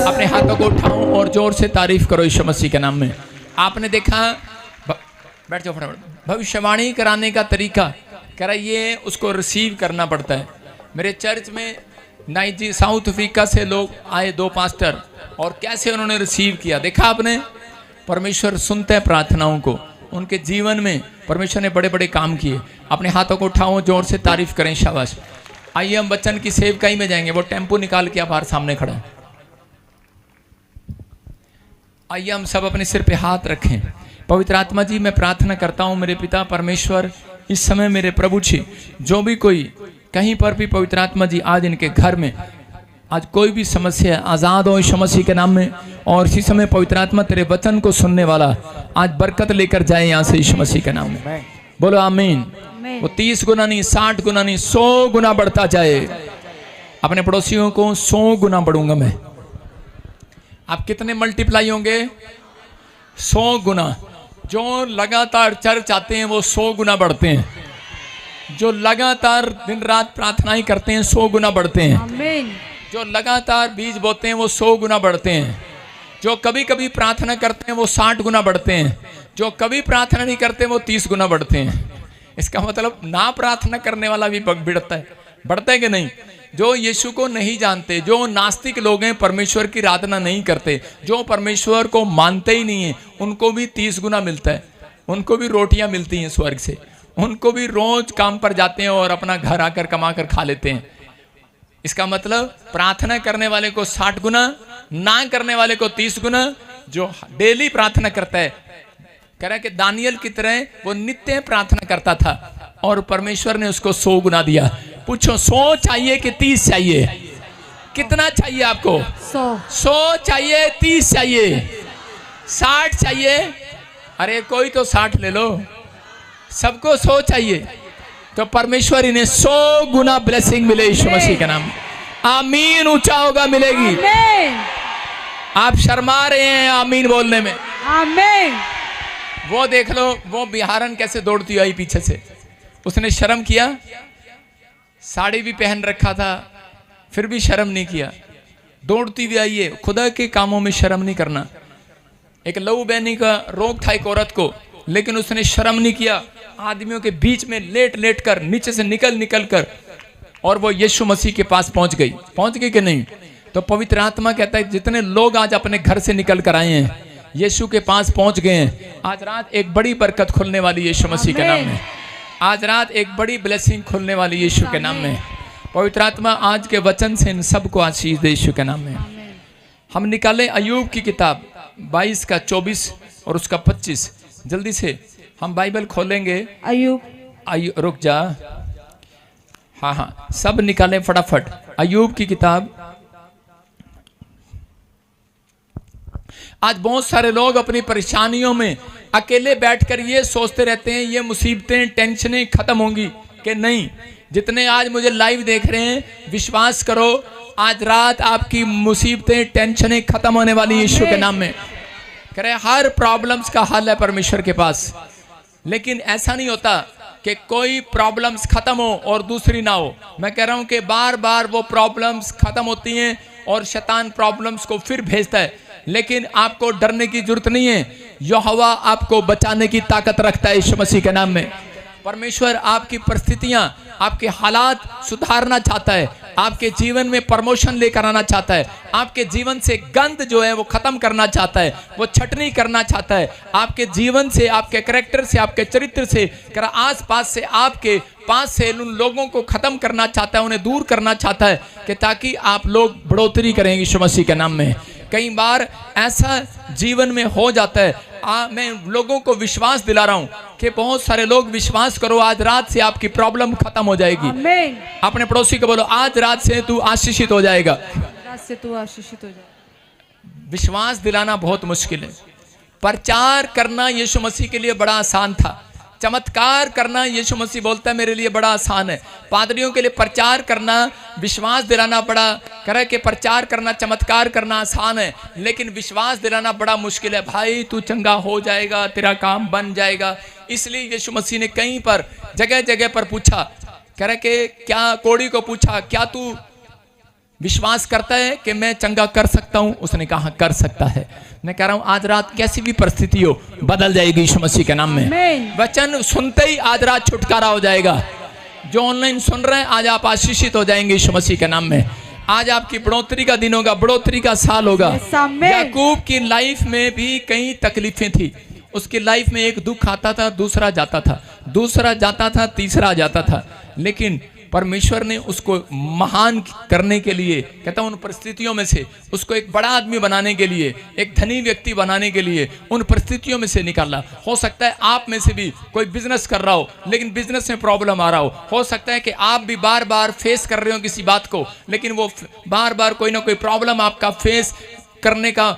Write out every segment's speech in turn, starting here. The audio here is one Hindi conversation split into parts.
अपने हाथों को उठाओ और जोर से तारीफ करो यीशु मसीह के नाम में। आपने देखा, बैठ जाओ फटाफट। भविष्यवाणी कराने का तरीका कह रहा ये उसको रिसीव करना पड़ता है। मेरे चर्च में साउथ अफ्रीका से लोग आए, 2 पास्टर, और कैसे उन्होंने रिसीव किया देखा आपने। परमेश्वर सुनते हैं प्रार्थनाओं को, उनके जीवन में परमेश्वर ने बड़े बड़े काम किए। अपने हाथों को उठाओ, जोर से तारीफ करें, शाबाश। आइए हम बच्चन की सेवकाई में जाएंगे। वो टेम्पो निकाल के बाहर सामने खड़ा है। आइए हम सब अपने सिर पे हाथ रखें। पवित्र आत्मा जी, मैं प्रार्थना करता हूँ मेरे पिता परमेश्वर, इस समय मेरे प्रभु जी, जो भी कोई कहीं पर भी पवित्र आत्मा जी आज इनके घर में आज कोई भी समस्या आज़ाद हो यीशु मसीह के नाम में। और इसी समय पवित्र आत्मा तेरे वचन को सुनने वाला आज बरकत लेकर जाए यहाँ से यीशु मसीह के नाम में। बोलो आमीन। वो 30 गुना नहीं, 60 गुना नहीं, 100 गुना बढ़ता जाए। अपने पड़ोसियों को 100 गुना बढ़ूंगा मैं। आप कितने मल्टीप्लाई होंगे? 100 गुना। जो लगातार चर्च आते हैं वो 100 गुना बढ़ते हैं। जो लगातार दिन रात प्रार्थनाएं करते हैं 100 गुना बढ़ते हैं। आमीन। जो लगातार बीज बोते हैं वो 100 गुना बढ़ते हैं। जो कभी कभी प्रार्थना करते हैं वो 60 गुना बढ़ते हैं। जो कभी प्रार्थना नहीं करते वो 30 गुना बढ़ते हैं। इसका मतलब ना प्रार्थना करने वाला भी बढ़ता है कि नहीं? जो यीशु को नहीं जानते, जो नास्तिक लोग हैं, परमेश्वर की आराधना नहीं करते, जो परमेश्वर को मानते ही नहीं है, उनको भी 30 गुना मिलता है। उनको भी रोटियां मिलती हैं स्वर्ग से। उनको भी रोज काम पर जाते हैं और अपना घर आकर कमा कर खा लेते हैं। इसका मतलब प्रार्थना करने वाले को 60 गुना, ना करने वाले को 30 गुना। जो डेली प्रार्थना करता है, कह रहा है कि दानियल की तरह वो नित्य प्रार्थना करता था और परमेश्वर ने उसको 100 गुना दिया। पूछो 100 चाहिए कि 30 चाहिए? कितना चाहिए आपको? 100 चाहिए, 30 चाहिए, 60 चाहिए? अरे कोई तो 60 ले लो। सबको 100 चाहिए तो परमेश्वर इन्हें 100 गुना ब्लेसिंग मिले यीशु मसीह के नाम। आमीन। ऊंचा होगा मिलेगी। आप शर्मा रहे हैं आमीन बोलने में। आमीन। वो देख लो, वो बिहारन कैसे दौड़ती आई पीछे से। उसने शर्म किया, साड़ी भी पहन रखा था, फिर भी शर्म नहीं किया, दौड़ती हुई आई है। खुदा के कामों में शर्म नहीं करना। एक लहू बहनी का रोग था एक औरत को, लेकिन उसने शर्म नहीं किया। आदमियों के बीच में लेट कर, नीचे से निकल कर, और वो यीशु मसीह के पास पहुंच गई कि नहीं? तो पवित्र आत्मा कहता है जितने लोग आज अपने घर से निकल कर आए हैं, यीशु के पास पहुंच गए हैं, आज रात एक बड़ी बरकत खुलने वाली यीशु मसीह के नाम में। आज रात एक बड़ी ब्लेसिंग खुलने वाली यीशु के नाम में। पवित्र आत्मा आज के वचन से इन सबको आशीष दे यीशु के नाम में। हम निकाले अय्यूब की किताब 22 का 24 और उसका 25। जल्दी से हम बाइबल खोलेंगे। अय्यूब रुक जा। हाँ, सब निकालें फटाफट। अय्यूब की किताब। आज बहुत सारे लोग अपनी परेशानियों में अकेले बैठकर ये सोचते रहते हैं ये मुसीबतें, टेंशनें खत्म होंगी कि नहीं। जितने आज मुझे लाइव देख रहे हैं, विश्वास करो आज रात आपकी मुसीबतें, टेंशनें खत्म होने वाली यीशु के नाम में। कह रहे हर प्रॉब्लम्स का हल है परमेश्वर के पास। लेकिन ऐसा नहीं होता कि कोई प्रॉब्लम्स खत्म हो और दूसरी ना हो। मैं कह रहा हूं कि बार बार वो प्रॉब्लम्स खत्म होती हैं और शैतान प्रॉब्लम्स को फिर भेजता है। लेकिन आपको डरने की जरूरत नहीं है। यहोवा आपको बचाने की ताकत रखता है यीशु मसीह के नाम में। परमेश्वर आपकी परिस्थितियां, आपके हालात सुधारना चाहता है। आपके जीवन में प्रमोशन लेकर आना चाहता है। आपके जीवन से गंद जो है वो खत्म करना चाहता है, वो छटनी करना चाहता है। आपके जीवन से, आपके कैरेक्टर से, आपके चरित्र से, आस पास से, आपके पास से उन लोगों को खत्म करना चाहता है, उन्हें दूर करना चाहता है कि ताकि आप लोग बढ़ोतरी करेंगे यीशु मसीह के नाम में। कई बार ऐसा जीवन में हो जाता है। मैं लोगों को विश्वास दिला रहा हूं कि बहुत सारे लोग विश्वास करो, आज रात से आपकी प्रॉब्लम खत्म हो जाएगी। आमीन। अपने पड़ोसी को बोलो आज रात से तू आशीषित हो जाएगा। रात से तू आशीषित हो जाएगा। विश्वास दिलाना बहुत मुश्किल है। प्रचार करना यीशु मसीह के लिए बड़ा आसान था। चमत्कार करना यीशु मसीह बोलता है मेरे लिए बड़ा आसान है। पादरियों के लिए प्रचार करना, विश्वास दिलाना बड़ा, कह रहा है कि प्रचार करना, चमत्कार करना आसान है, लेकिन विश्वास दिलाना बड़ा मुश्किल है। भाई तू चंगा हो जाएगा, तेरा काम बन जाएगा। इसलिए यीशु मसीह ने कहीं पर जगह जगह पर पूछा, कह रहा है कि क्या कोड़ी को पूछा क्या तू विश्वास करता है कि मैं चंगा कर सकता हूं? उसने कहा कर सकता है। मैं कह रहा हूं आज रात कैसी भी परिस्थिति हो बदल जाएगी यीशु मसीह के नाम में। आमीन। वचन सुनते ही आज रात छुटकारा हो जाएगा। जो ऑनलाइन सुन रहे हैं आज आप आशीषित हो जाएंगे यीशु मसीह के नाम में। आज आपकी बढ़ोतरी का दिन होगा, बढ़ोतरी का साल होगा। Yes, आमीन। याकूब की लाइफ में भी कई तकलीफें थी। उसकी लाइफ में एक दुख आता था, दूसरा जाता था, दूसरा जाता था, तीसरा जाता था, लेकिन परमेश्वर ने उसको महान करने के लिए, कहता हूं उन परिस्थितियों में से उसको एक बड़ा आदमी बनाने के लिए, एक धनी व्यक्ति बनाने के लिए उन परिस्थितियों में से निकाला। हो सकता है आप में से भी कोई बिजनेस कर रहा हो लेकिन बिजनेस में प्रॉब्लम आ रहा हो सकता है कि आप भी बार बार फेस कर रहे हो किसी बात को, लेकिन वो बार बार कोई ना कोई प्रॉब्लम आपका फेस करने का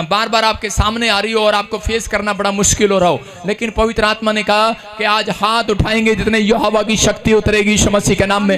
बार बार आपके सामने आ रही हो और आपको फेस करना बड़ा मुश्किल हो रहा हो, लेकिन पवित्र आत्मा ने कहा कि आज हाथ उठाएंगे जितने यहोवा की शक्ति उतरेगी यीशु मसीह के नाम में।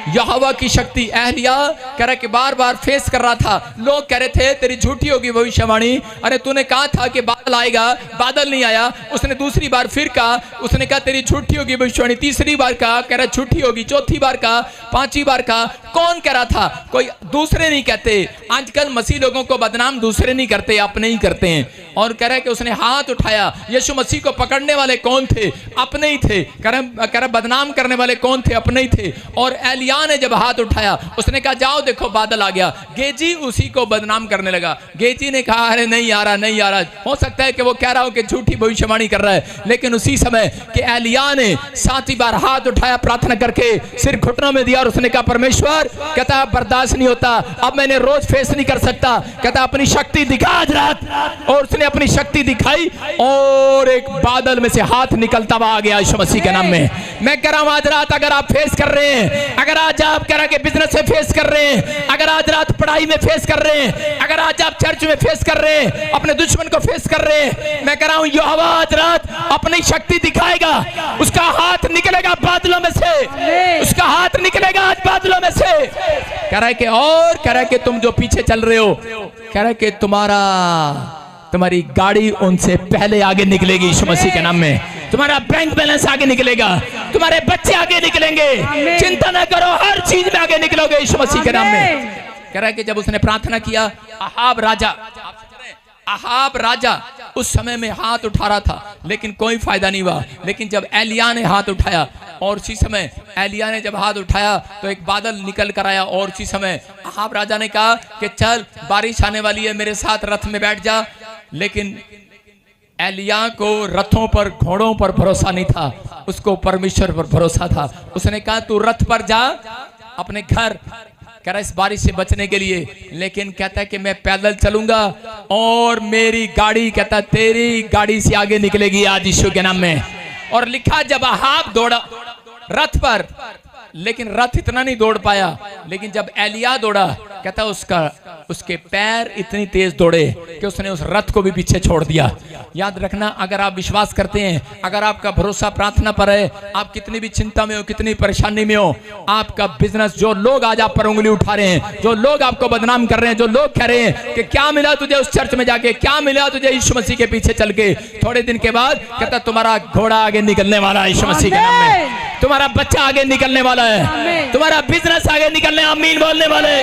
यहोवा की शक्ति। एलिया कह रहा कि बार बार फेस कर रहा था, लोग कह रहे थे तेरी झूठी होगी भविष्यवाणी, अरे तूने कहा था कि बादल आएगा, बादल नहीं आया। उसने दूसरी बार फिर कहा, उसने कहा तेरी झूठी होगी भविष्यवाणी, तीसरी बार कहा, कह रहा झूठी होगी, चौथी बार कहा, पांचवी बार कहा। कौन कह रहा था? कोई दूसरे नहीं कहते। आजकल मसीह लोगों को बदनाम दूसरे नहीं करते, अपने ही करते हैं। और कह रहा है कि उसने हाथ उठाया। यीशु मसीह को पकड़ने वाले कौन थे? अपने ही थे। कह रहा बदनाम करने वाले कौन थे? अपने ही थे। और एलिया ने जब हाथ उठाया उसने कहा जाओ देखो बादल आ गया। गेजी उसी को बदनाम करने लगा। गेजी ने कहा अरे नहीं आ रहा, नहीं आ रहा। हो सकता है कि वो कह रहा हो कि झूठी भविष्यवाणी कर रहा है, लेकिन उसी समय कि एलिया ने 7वीं बार हाथ उठाया, प्रार्थना करके सिर घुटनों में दिया और उसने कहा परमेश्वर, कहता बर्दाश्त नहीं होता, अब मैंने रोज फेस नहीं कर सकता, कहता अपनी शक्ति दिखा आज रात। और उसने अपनी शक्ति दिखाई और एक बादल में से हाथ निकलता हुआ आ गया यीशु मसीह के नाम में। मैं कह रहा हूं आज रात अगर आप फेस कर रहे हैं, अगर आज आप कह रहे हैं कि बिजनेस में फेस कर रहे हैं, अगर आज रात पढ़ाई में फेस कर रहे हैं, अगर आज आप चर्च में फेस कर रहे हैं, अपने दुश्मन को फेस कर रहे हैं, मैं कह रहा हूं यहोवा आज रात अपनी शक्ति दिखाएगा। उसका हाथ निकलेगा बादलों में से, उसका हाथ निकलेगा आज बादलों में से। कह रहा है कि और कह रहा है कि तुम जो पीछे चल रहे हो, कह रहा है कि तुम्हारी गाड़ी उनसे पहले आगे निकलेगी यीशु मसीह के नाम में। तुम्हारा बैंक बैलेंस आगे निकलेगा, तुम्हारे बच्चे आगे निकलेंगे, चिंता न करो, हर चीज में आगे निकलोगे यीशु मसीह के नाम में। कह रहा है कि जब उसने प्रार्थना किया, अहाब राजा उस समय में हाथ उठा रहा था लेकिन कोई फायदा नहीं हुआ। लेकिन जब एलिया ने हाथ उठाया और उसी समय एलिया ने जब हाथ उठाया तो एक बादल निकल कर आया और उसी समय अहाब राजा ने कहा कि चल बारिश आने वाली है, मेरे साथ रथ में बैठ जा। लेकिन एलिया को रथों पर घोड़ों पर भरोसा नहीं था, उसको परमेश्वर पर भरोसा था। उसने कहा तू रथ पर जा अपने घर, कह रहा इस बारिश से बचने के लिए, लेकिन कहता है कि मैं पैदल चलूंगा और मेरी गाड़ी, कहता तेरी गाड़ी से आगे निकलेगी आज यीशु के नाम में। और लिखा जब अहाब दौड़ा रथ पर, लेकिन रथ इतना नहीं दौड़ पाया, लेकिन जब एलिया दौड़ा, कहता उसके पैर इतनी तेज दौड़े कि उसने उस रथ को भी पीछे छोड़ दिया। याद रखना, अगर आप विश्वास करते हैं, अगर आपका भरोसा प्रार्थना पर है, आप कितनी भी चिंता में हो, कितनी परेशानी में हो, आपका बिजनेस, जो लोग आज आप पर उंगली उठा रहे हैं, जो लोग आपको बदनाम कर रहे हैं, जो लोग कह रहे हैं कि क्या मिला तुझे उस चर्च में जाके, क्या मिला तुझे यीशु मसीह के पीछे चल के, थोड़े दिन के बाद कहता तुम्हारा घोड़ा आगे निकलने वाला है यीशु मसीह के नाम में, तुम्हारा बच्चा आगे निकलने वाला है, तुम्हारा बिजनेस आगे निकलने, आमीन बोलने वाले,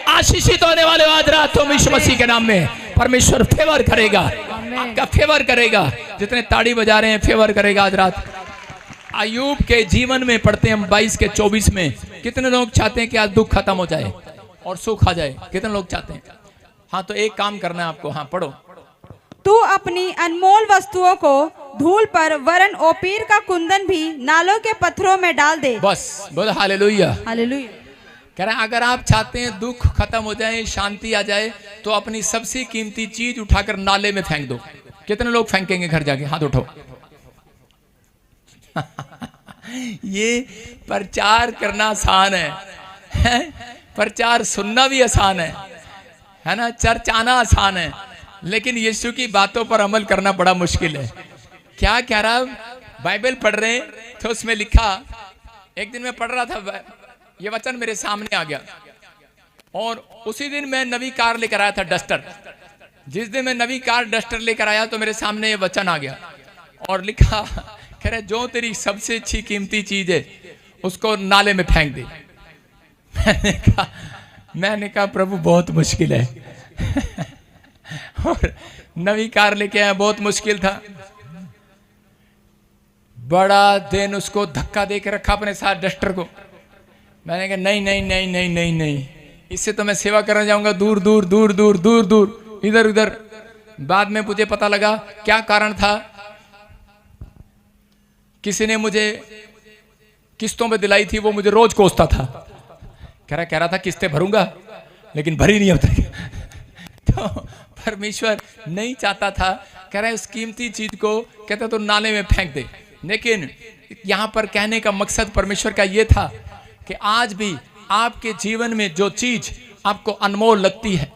आशीषित होने वाले आज रात तुम यीशु मसीह के नाम में। परमेश्वर फेवर करेगा, आपका फेवर करेगा। जितने ताड़ी बजा रहे हैं फेवर करेगा आज रात। अय्यूब के जीवन में पढ़ते हैं हम 22 के 24 में, कितने लोग चाहते हैं कि आज दुख खत्म हो जाए और सुख आ जाए? कितने लोग चाहते हैं? हाँ, तो एक काम करना है आपको। हाँ पढ़ो। तू अपनी अनमोल वस्तुओं को धूल पर वरन ओपीर का कुंदन भी नालों के पत्थरों में डाल दे। बस बोलो हालेलुया, हालेलुया। कह रहे हैं अगर आप चाहते हैं दुख खत्म हो जाए, शांति आ जाए, तो अपनी सबसे कीमती चीज उठाकर नाले में फेंक दो। कितने लोग फेंकेंगे घर जाके? हाथ उठाओ। ये प्रचार करना आसान है, प्रचार सुनना भी आसान है ना, चर्च आना आसान है, लेकिन यीशु की बातों पर अमल करना बड़ा मुश्किल है। क्या कह रहा, बाइबल पढ़ रहे हैं तो उसमें लिखा, एक दिन मैं पढ़ रहा था, ये वचन मेरे सामने आ गया और उसी दिन मैं नवी कार लेकर आया था, डस्टर। जिस दिन मैं नवी कार डस्टर लेकर आया तो मेरे सामने ये वचन आ गया और लिखा, कह रहे जो तेरी सबसे अच्छी कीमती चीज है उसको नाले में फेंक दे। मैंने कहा प्रभु बहुत मुश्किल है और नवी कार लेके आया, बहुत मुश्किल था। बड़ा दिन उसको धक्का दे के रखा अपने साथ डस्टर को। मैंने कहा नहीं नहीं नहीं नहीं नहीं नहीं, इससे तो मैं सेवा करने जाऊंगा दूर दूर दूर दूर दूर दूर, इधर उधर। बाद में मुझे पता लगा क्या कारण था। किसी ने मुझे किस्तों पे दिलाई थी, वो मुझे रोज कोसता था। कह रहा था किस्तें भरूंगा, लेकिन भरी नहीं अब तक। तो परमेश्वर नहीं चाहता था, कह रहा है उस कीमती चीज को कहता तो नाले में फेंक दे। लेकिन यहां पर कहने का मकसद परमेश्वर का यह था कि आज भी आपके जीवन में जो चीज आपको अनमोल लगती है,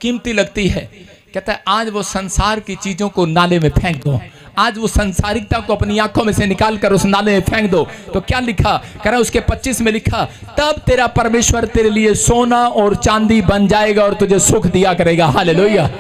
कीमती लगती है, कहता है आज वो संसार की चीजों को नाले में फेंक दो। आज वो संसारिकता को अपनी आंखों में से निकाल कर उस नाले में फेंक दो। तो क्या लिखा, कह रहा उसके 25 में लिखा, तब तेरा परमेश्वर तेरे लिए सोना और चांदी बन जाएगा और तुझे सुख दिया करेगा। हालेलुया।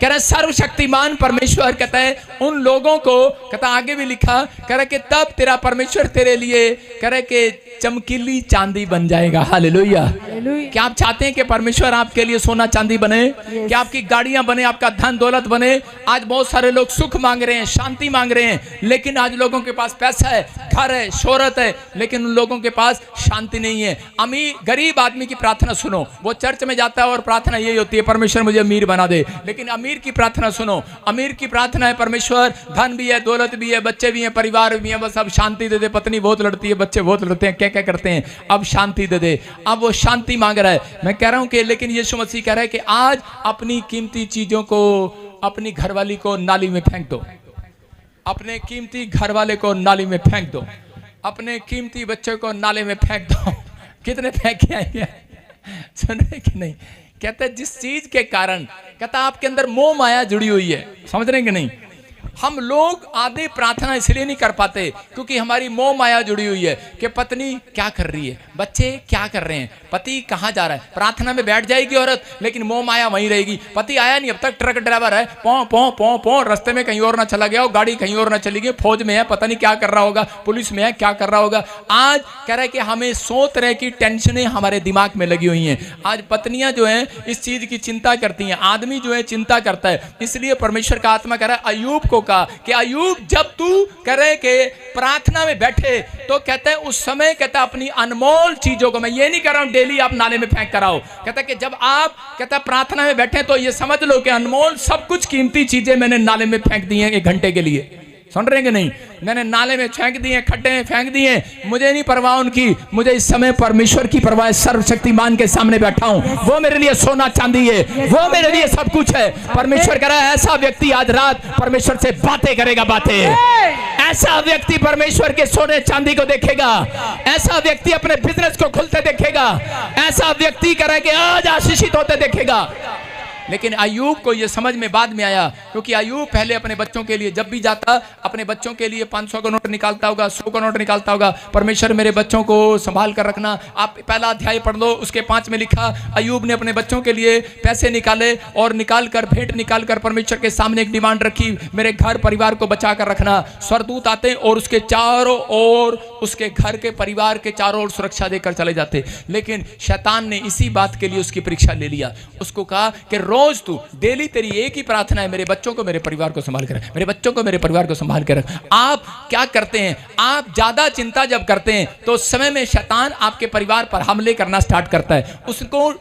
कह रहा सर्वशक्तिमान परमेश्वर कहता है उन लोगों को, कहता आगे भी लिखा, कह रहा कि तब तेरा परमेश्वर तेरे लिए कह रहा कि चमकीली चांदी बन जाएगा। हालेलुया। क्या आप चाहते हैं कि परमेश्वर आपके लिए सोना चांदी बने? क्या आपकी गाड़ियां बने, आपका धन दौलत बने? आज बहुत सारे लोग सुख मांग रहे हैं, शांति मांग रहे हैं, लेकिन आज लोगों के पास पैसा है, घर है, शोहरत है, लेकिन उन लोगों के पास शांति नहीं है। अमीर गरीब आदमी की प्रार्थना सुनो, वो चर्च में जाता है और प्रार्थना यही होती है, परमेश्वर मुझे अमीर बना दे। लेकिन अमीर की प्रार्थना सुनो, अमीर की प्रार्थना है परमेश्वर धन भी है, दौलत भी है, बच्चे भी हैं, परिवार भी है, बस अब शांति दे दे। पत्नी बहुत लड़ती है, बच्चे बहुत लड़ते हैं, क्या क्या करते हैं, अब शांति दे दे। अब वो शांति मांग रहा है। मैं कह रहा हूं कि लेकिन यीशु मसीह कह रहा है कि आज अपनी कीमती चीजों को, अपनी घरवाली को नाली में फेंक दो, अपने कीमती घरवाले को नाली में फेंक दो, अपने कीमती बच्चे को नाले में फेंक दो। कितने फेंक के आएंगे, सुन रहे कि नहीं? कहता है जिस चीज के कारण, कहता आपके अंदर मोह माया जुड़ी हुई है, समझ रहे हैं कि नहीं? हम लोग आधे प्रार्थना इसलिए नहीं कर पाते क्योंकि हमारी मोह माया जुड़ी हुई है कि पत्नी क्या कर रही है, बच्चे क्या कर रहे हैं, पति कहाँ जा रहा है। प्रार्थना में बैठ जाएगी औरत, लेकिन मोह माया वहीं रहेगी। पति आया नहीं अब तक, ट्रक ड्राइवर है, पौ पौ पौ पौ, रास्ते में कहीं और ना चला गया हो, गाड़ी कहीं और ना चली गई, फौज में है, पता नहीं क्या कर रहा होगा, पुलिस में है, क्या कर रहा होगा। आज कह रहा है कि हमें 100 तरह की टेंशनें हमारे दिमाग में लगी हुई हैं। आज पत्नियां जो हैं इस चीज की चिंता करती हैं, आदमी जो है चिंता करता है। इसलिए परमेश्वर का आत्मा कह रहा है अय्यूब को कहा कि अय्यूब जब तू करे के प्रार्थना में बैठे तो कहते हैं उस समय कहता है अपनी अनमोल चीजों को, मैं ये नहीं कर रहा हूं डेली आप नाले में फेंक कर आओ, कहता है कि जब आप कहता है प्रार्थना में बैठे तो ये समझ लो कि अनमोल सब कुछ कीमती चीजें मैंने नाले में फेंक दी हैं 1 घंटे के लिए। सुन रहे हैं कि नहीं? मैंने नाले में फेंक दिए, खड्डे में फेंक दिए, मुझे नहीं परवाह उनकी, मुझे इस समय परमेश्वर की परवाह है। सर्वशक्तिमान के सामने बैठा हूं, वो मेरे लिए सोना चांदी है, वो मेरे लिए सब कुछ है। परमेश्वर कह रहा है ऐसा व्यक्ति आज रात परमेश्वर से बातें करेगा, बातें। ऐसा व्यक्ति परमेश्वर के सोने चांदी को देखेगा, ऐसा व्यक्ति अपने बिजनेस को खुलते देखेगा, ऐसा व्यक्ति कह रहा है कि आज आशीषित होते देखेगा। लेकिन अय्यूब को यह समझ में बाद में आया, क्योंकि अय्यूब पहले अपने बच्चों के लिए जब भी जाता, अपने बच्चों के लिए 500 का नोट निकालता होगा, 100 का नोट निकालता होगा, परमेश्वर मेरे बच्चों को संभाल कर रखना। आप पहला अध्याय पढ़ लो, उसके 5 में लिखा अय्यूब ने अपने बच्चों के लिए पैसे निकाले और निकाल कर भेंट निकाल कर परमेश्वर के सामने एक डिमांड रखी, मेरे घर परिवार को बचा कर रखना। स्वर्गदूत आते और उसके चारों ओर, उसके घर के परिवार के चारों ओर सुरक्षा देकर चले जाते। लेकिन शैतान ने इसी बात के लिए उसकी परीक्षा ले लिया। उसको कहा कि रोज तू डेली तेरी एक ही प्रार्थना है, मेरे बच्चों को मेरे परिवार को संभाल कर रख, मेरे बच्चों को मेरे परिवार को संभाल कर रख। आप क्या करते हैं? आप ज्यादा चिंता जब करते हैं तो उस समय में शैतान आपके परिवार पर हमले करना स्टार्ट करता है। उसको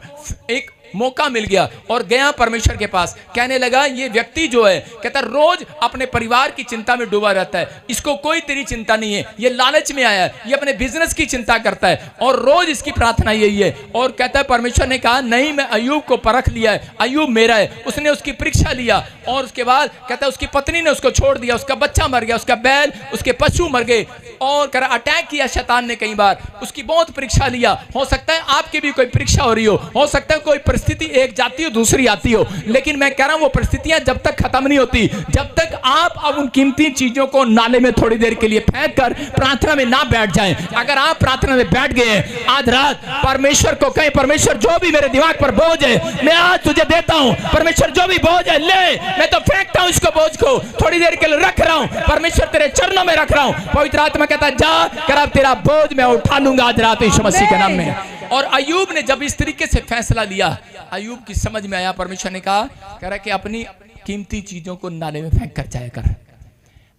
एक मौका मिल गया और गया परमेश्वर के पास, कहने लगा ये व्यक्ति जो है कहता रोज अपने परिवार की चिंता में डूबा रहता है, इसको कोई तेरी चिंता नहीं है, ये लालच में आया है, ये अपने बिजनेस की चिंता करता है और रोज इसकी प्रार्थना यही है। और कहता है परमेश्वर ने कहा नहीं, मैं अय्यूब को परख लिया है, अय्यूब मेरा है। उसने उसकी परीक्षा लिया और उसके बाद कहता है उसकी पत्नी ने उसको छोड़ दिया, उसका बच्चा मर गया, उसका बैल, उसके पशु मर गए और कह रहा अटैक किया शैतान ने कई बार, उसकी बहुत परीक्षा लिया। हो सकता है आपकी भी कोई परीक्षा हो रही हो सकता है कोई परिस्थिति एक जाती हो दूसरी आती हो, लेकिन मैं कह रहा हूं वो परिस्थितियां जब तक खत्म नहीं होती, जब तक आप अब उन कीमती चीजों को नाले में थोड़ी देर के लिए फेंक कर प्रार्थना में ना बैठ जाएं। अगर आप प्रार्थना में बैठ गए आज रात, परमेश्वर को कहें परमेश्वर जो भी मेरे दिमाग पर बोझ है मैं आज तुझे देता हूं, परमेश्वर जो भी बोझ है ले, मैं तो फेंकता हूं इसको, बोझ को थोड़ी देर के लिए रख रहा हूं, परमेश्वर तेरे चरणों में रख रहा हूं। पवित्र आत्मा कहता जा कर अब तेरा बोझ मैं उठा लूंगा आज रात यीशु मसीह के नाम में। और अय्यूब ने जब इस तरीके से फैसला लिया, अय्यूब की समझ में आया, परमेश्वर ने कहा, कह रहा कि अपनी कीमती चीजों को नाले में फेंक कर जाया कर।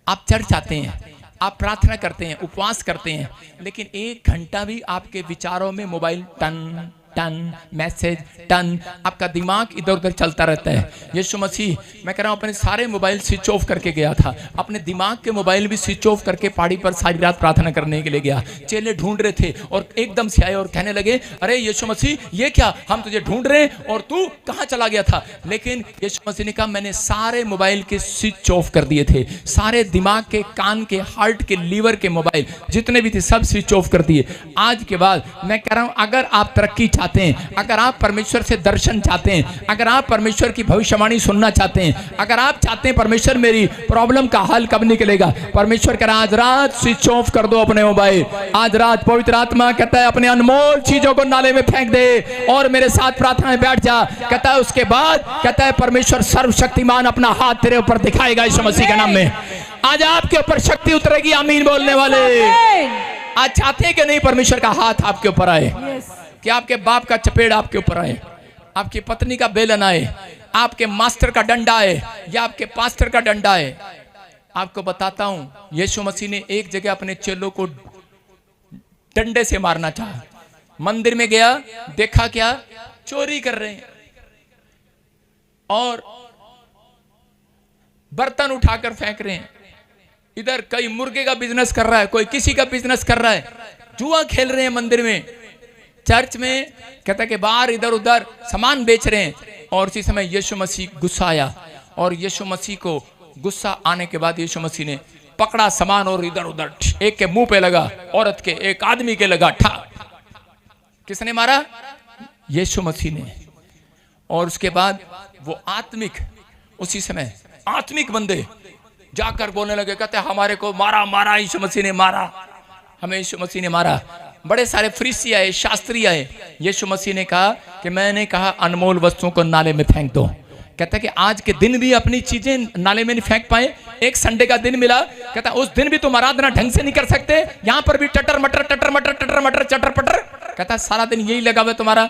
आप चर्च आते हैं, आप प्रार्थना करते हैं, उपवास करते हैं, लेकिन 1 घंटा भी आपके विचारों में मोबाइल टन टन मैसेज टन, आपका दिमाग इधर उधर चलता रहता है। यीशु मसीह, मैं कह रहा हूँ, अपने सारे मोबाइल स्विच ऑफ करके गया था, अपने दिमाग के मोबाइल भी स्विच ऑफ करके पहाड़ी पर सारी रात प्रार्थना करने के लिए गया। चेले ढूंढ रहे थे और एकदम से आए और कहने लगे, अरे यीशु मसीह ये क्या, हम तुझे ढूंढ रहे हैं और तू कहाँ चला गया था। लेकिन यीशु मसीह ने कहा, मैंने सारे मोबाइल के स्विच ऑफ कर दिए थे, सारे दिमाग के, कान के, हार्ट के, लीवर के मोबाइल जितने भी थे सब स्विच ऑफ कर दिए। आज के बाद मैं कह रहा हूँ, अगर आप तरक्की चाहते हैं, अगर आप परमेश्वर से दर्शन चाहते हैं, अगर आप परमेश्वर की भविष्यवाणी सुनना चाहते हैं, अगर आप चाहते हैं परमेश्वर मेरी प्रॉब्लम का हल कब निकलेगा, परमेश्वर कह रहा है आज रात स्विच ऑफ कर दो अपने मोबाइल। आज रात पवित्र आत्मा कहता है अपने अनमोल चीजों को नाले में फेंक दे और मेरे साथ प्रार्थना में बैठ जा। कहता है उसके बाद कहता है परमेश्वर सर्वशक्तिमान अपना हाथ तेरे ऊपर दिखाएगा यीशु मसीह के नाम में। आज आपके ऊपर शक्ति उतरेगी, आमीन बोलने वाले। आज चाहते हैं कि नहीं परमेश्वर का हाथ आपके ऊपर आए, कि आपके बाप का चपेट आपके ऊपर आए, आपकी पत्नी का बेलन आए, आपके मास्टर का डंडा आए या आपके पास्टर का डंडा आए। आपको बताता हूं, यीशु मसीह ने एक जगह अपने चेलों को डंडे से मारना चाहा। मंदिर में गया, देखा क्या, चोरी कर रहे हैं और बर्तन उठाकर फेंक रहे हैं। इधर कोई मुर्गे का बिजनेस कर रहा है, कोई किसी का बिजनेस कर रहा है, जुआ खेल रहे हैं मंदिर में, चर्च में कहता कि बाहर इधर उधर सामान बेच रहे हैं। और उसी समय यीशु मसीह गुस्सा आया और यीशु मसीह को गुस्सा आने के बाद यीशु मसीह ने पकड़ा सामान और इधर उधर, एक के मुंह पे लगा, औरत के, एक आदमी के लगा, ठा। किसने मारा? यीशु मसीह ने। और उसके बाद वो आत्मिक, उसी समय आत्मिक बंदे जाकर बोलने लगे, कहते हमारे को मारा मारा, यीशु मसीह ने मारा, हमें यीशु मसीह ने मारा। बड़े सारे फरीसी आए, शास्त्री आए। यीशु मसीह ने कहा कि मैंने कहा अनमोल वस्तुओं को नाले में फेंक दो। कहता है कि आज के दिन भी अपनी चीजें नाले में नहीं फेंक पाए। एक संडे का दिन मिला, कहता उस दिन भी तुम आराधना ढंग से नहीं कर सकते, यहाँ पर भी टटर मटर टटर मटर टटर मटर चटर पटर, कहता सारा दिन यही लगा हुआ तुम्हारा।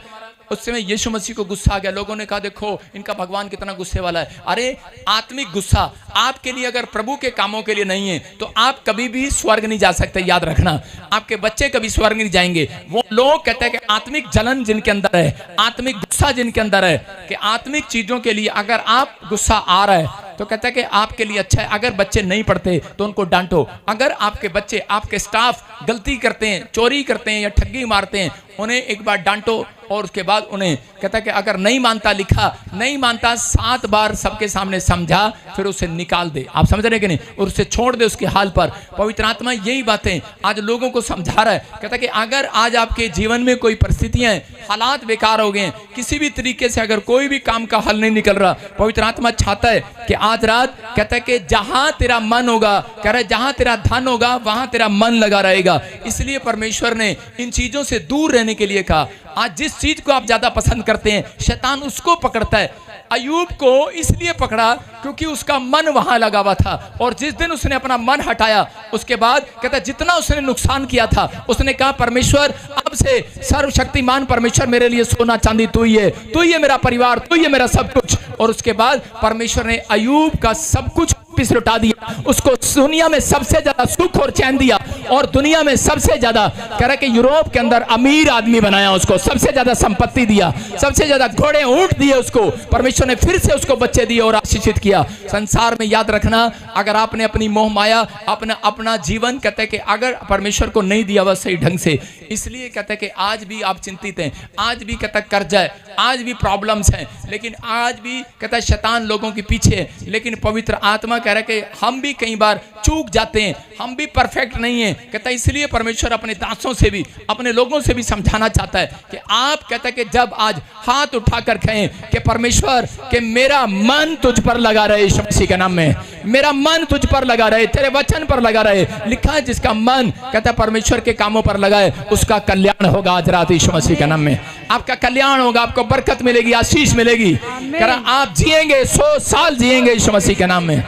उस समय यीशु मसीह को गुस्सा आ गया। लोगों ने कहा देखो इनका भगवान कितना गुस्से वाला है। अरे आत्मिक गुस्सा आपके लिए अगर प्रभु के कामों के लिए नहीं है तो आप कभी भी स्वर्ग नहीं जा सकते, याद रखना। आपके बच्चे कभी स्वर्ग नहीं जाएंगे। वो लोग कहते हैं कि आत्मिक जलन जिनके अंदर है, आत्मिक गुस्सा जिनके अंदर है, कि आत्मिक चीजों के लिए अगर आप गुस्सा आ रहा है तो कहता है कि आपके लिए अच्छा है। अगर बच्चे नहीं पढ़ते तो उनको डांटो। अगर आपके बच्चे, आपके स्टाफ गलती करते हैं, चोरी करते हैं या ठगी मारते हैं, उन्हें एक बार डांटो और उसके बाद उन्हें कहता है कि अगर नहीं मानता, लिखा नहीं मानता, 7 बार सबके सामने समझा, फिर उसे निकाल दे। आप समझ रहे कि नहीं? और उसे छोड़ दे उसके हाल पर। पवित्र आत्मा यही बातें आज लोगों को समझा रहा है। कहता है कि अगर आज आपके जीवन में कोई परिस्थितियां, हालात बेकार हो गए, किसी भी तरीके से अगर कोई भी काम का हल नहीं निकल रहा, पवित्र आत्मा चाहता है कि आज रात कहता है कि जहां तेरा मन होगा, कह रहा है जहां तेरा धन होगा वहां तेरा मन लगा रहेगा। इसलिए परमेश्वर ने इन चीजों से दूर रहने के लिए कहा। आज जिस चीज को आप ज्यादा पसंद करते हैं, शैतान उसको पकड़ता है। अय्यूब को इसलिए पकड़ा क्योंकि उसका मन वहां लगा हुआ था, और जिस दिन उसने अपना मन हटाया उसके बाद कहता जितना उसने नुकसान किया था, उसने कहा परमेश्वर अब से सर्वशक्तिमान परमेश्वर मेरे लिए सोना चांदी तू ही है, तू ही है मेरा परिवार, तू ही है मेरा सब कुछ। और उसके बाद परमेश्वर ने अय्यूब का सब कुछ वापिस लौटा दिया। उसको दुनिया में सबसे ज्यादा सुख और चैन दिया, और दुनिया में सबसे ज्यादा कह रहा कि यूरोप के अंदर अमीर आदमी बनाया उसको, सबसे ज्यादा संपत्ति दिया, सबसे ज्यादा घोड़े ऊंट दिए उसको। परमेश्वर ने फिर से उसको बच्चे दिए और आशीषित किया। संसार में याद रखना, अगर आपने अपनी मोह माया, अपना जीवन कहते हैं कि अगर परमेश्वर को नहीं दिया वह सही ढंग से, इसलिए कहते हैं कि आज भी आप चिंतित हैं, आज भी कहता कर्जा है, आज भी प्रॉब्लम्स हैं, लेकिन आज भी कहता है शैतान लोगों के पीछे है। लेकिन पवित्र आत्मा कह रहा है कि हम भी कई बार चूक जाते हैं, हम भी परफेक्ट नहीं है। कहता है इसलिए परमेश्वर अपने दासों से भी, अपने लोगों से भी समझाना चाहता है कि आप कहता है कि जब आज हाथ उठाकर कहें कि परमेश्वर कि मेरा मन तुझ पर लगा रहे, यीशु मसीह के नाम में मेरा मन तुझ पर लगा रहे, तेरे वचन पर लगा रहे। लिखा है जिसका मन कहता है परमेश्वर के कामों पर लगाए उसका कल्याण होगा। आज रात यीशु मसीह के नाम में आपका कल्याण होगा, आपको बरकत मिलेगी, आशीष मिलेगी। कह रहा आप जिएंगे, 100 साल जिएंगे यीशु मसीह के नाम में।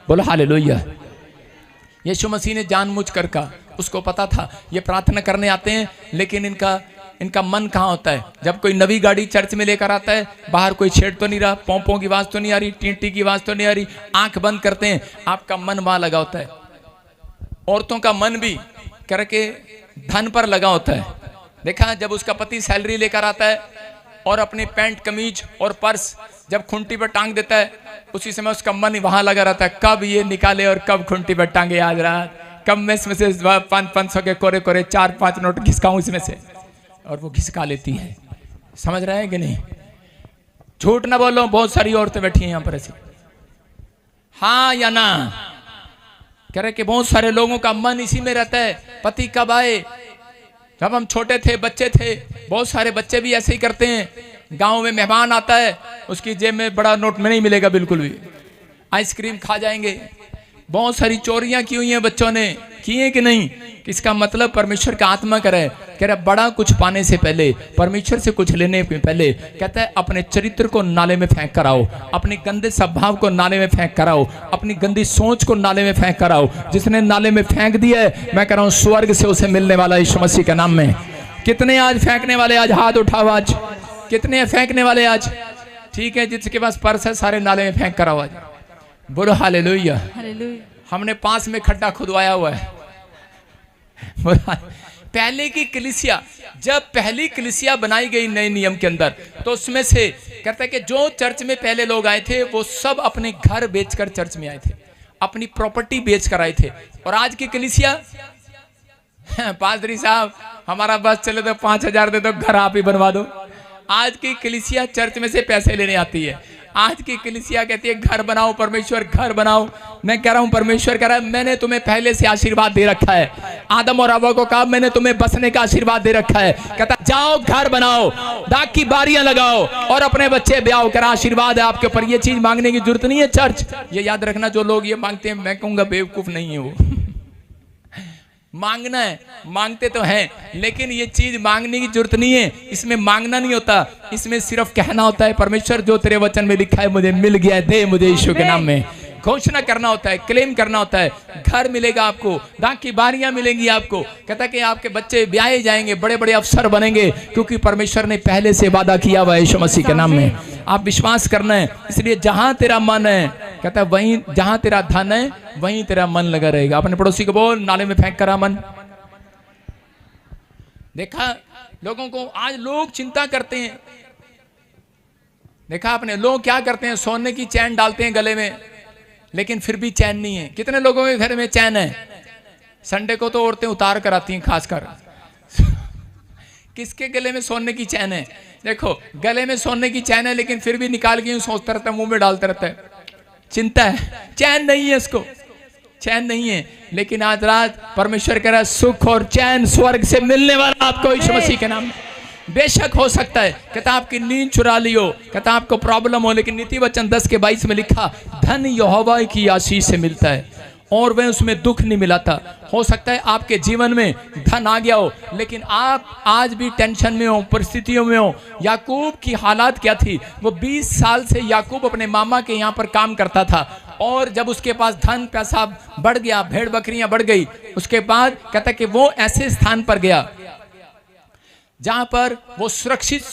बोलो हालेलुया। यीशु मसीह ने जानबूझकर कहा, उसको पता था ये प्रार्थना करने आते हैं लेकिन इनका इनका मन कहाँ होता है? जब कोई नवी गाड़ी चर्च में लेकर आता है, बाहर कोई छेड़ तो नहीं रहा, पोंपों की आवाज़ तो नहीं आ रही, टींटी की आवाज़ तो नहीं आ रही, आंख बंद करते हैं, आपका मन वहाँ लगा होता है। औरतों का मन भी करके धन पर लगा होता है। देखा, जब उसका पति सैलरी लेकर आता है और अपने पैंट कमीज और पर्स जब खूंटी पर टांग देता है, उसी समय उसका मन वहाँ लगा रहता है, कब ये निकाले और कब खूंटी पर टांगे आज रात, कब मैं इसमें से 500 के कोरे कोरे 4-5 नोट घिसकाऊं इसमें से, और वो घिसका लेती है। समझ रहे हैं कि नहीं? झूठ ना बोलो, बहुत सारी औरतें बैठी हैं यहाँ पर ऐसी। हाँ या ना? कह रहे कि बहुत सारे लोगों का मन इसी में रहता है, पति कब आए। जब हम छोटे थे, बच्चे थे, बहुत सारे बच्चे भी ऐसे ही करते हैं। गांव में मेहमान आता है, उसकी जेब में बड़ा नोट में नहीं मिलेगा बिल्कुल भी, आइसक्रीम खा जाएंगे। बहुत सारी चोरियां की हुई हैं बच्चों ने, किए कि नहीं? इसका मतलब परमेश्वर का आत्मा करे, कह रहा बड़ा कुछ पाने से पहले, परमेश्वर से कुछ लेने से पहले, कहता है अपने चरित्र को नाले में फेंक कर आओ, अपने गंदे स्वभाव को नाले में फेंक कर आओ, अपनी गंदी सोच को नाले में फेंक कर आओ। जिसने नाले में फेंक दिया है, मैं कह रहा हूँ स्वर्ग से उसे मिलने वाला यीशु मसीह के नाम में। कितने आज फेंकने वाले? आज हाथ उठाओ। आज कितने फेंकने वाले? आज ठीक है, जिसके पास पर्स है सारे नाले में फेंक कर आओ। आज बोलो हालेलुया। हमने पास में खड्डा खुदवाया हुआ है। पहले की कलीसिया, जब पहली कलीसिया बनाई गई नए नियम के अंदर, तो उसमें से कहता है कि जो चर्च में पहले लोग आए थे वो सब अपने घर बेचकर चर्च में आए थे, अपनी प्रॉपर्टी बेच कर आए थे। और आज की कलीसिया, पादरी साहब हमारा बस चले तो 5000 दे दो, घर आप ही बनवा दो। आज की कलीसिया चर्च में से पैसे लेने आती है। आज की कलीसिया कहती है घर बनाओ परमेश्वर, घर बनाओ। मैं कह रहा हूं परमेश्वर कह रहा है मैंने तुम्हें पहले से आशीर्वाद दे रखा है। आदम और हव्वा को कहा मैंने तुम्हें बसने का आशीर्वाद दे रखा है। कहता जाओ घर बनाओ, दाग की बारियां लगाओ और अपने बच्चे ब्याह करा। आशीर्वाद है आपके ऊपर, ये चीज मांगने की जरूरत नहीं है। चर्च ये याद रखना, जो लोग ये मांगते हैं मैं कहूंगा बेवकूफ नहीं है वो। मांगना है, मांगते तो हैं, लेकिन ये चीज मांगने की जरूरत नहीं है। इसमें मांगना नहीं होता, इसमें सिर्फ कहना होता है परमेश्वर जो तेरे वचन में लिखा है मुझे मिल गया है, दे मुझे यीशु के नाम में। घोषणा करना होता है, क्लेम करना होता है। घर मिलेगा आपको, दाग की बारियां मिलेंगी आपको। कहता है कि आपके बच्चे ब्याहे जाएंगे, बड़े बड़े अफसर बनेंगे, क्योंकि परमेश्वर ने पहले से वादा किया हुआ है यीशु मसीह के नाम में। आप विश्वास करना है। इसलिए जहां तेरा मन है, कहता है वहीं, जहां तेरा धन है वहीं तेरा मन लगा रहेगा। अपने पड़ोसी को बोल नाले में फेंक करा मन। देखा लोगों को, आज लोग चिंता करते हैं। देखा आपने, लोग क्या करते हैं, सोने की चैन डालते हैं गले में, लेकिन फिर भी चैन नहीं है। कितने लोगों के घर में चैन है? संडे को तो औरतें उतार कर आती हैं खासकर। किसके गले में सोने की चैन है? देखो गले में सोने की चैन है, लेकिन फिर भी निकाल के यूं सोचता रहता है, मुंह में डालता रहता है। चिंता है, चैन नहीं है इसको, चैन नहीं है। लेकिन आज रात परमेश्वर कह रहा है सुख और चैन स्वर्ग से मिलने वाला आपको यीशु मसीह के नाम में। बेशक हो सकता है कहता आपकी नींद चुरा लियो, कहता आपको प्रॉब्लम हो, लेकिन नीति वचन 10:22 में लिखा धन यहोवा की आशीष से मिलता है और वह उसमें दुख नहीं मिलाता। हो सकता है आपके जीवन में धन आ गया हो, लेकिन आप आज भी टेंशन में हो, परिस्थितियों में हो। याकूब की हालात क्या थी? वो 20 साल से याकूब अपने मामा के यहाँ पर काम करता था, और जब उसके पास धन पैसा बढ़ गया, भेड़ बकरियां बढ़ गई, उसके बाद कहता कि वो ऐसे स्थान पर गया जहां पर वो सुरक्षित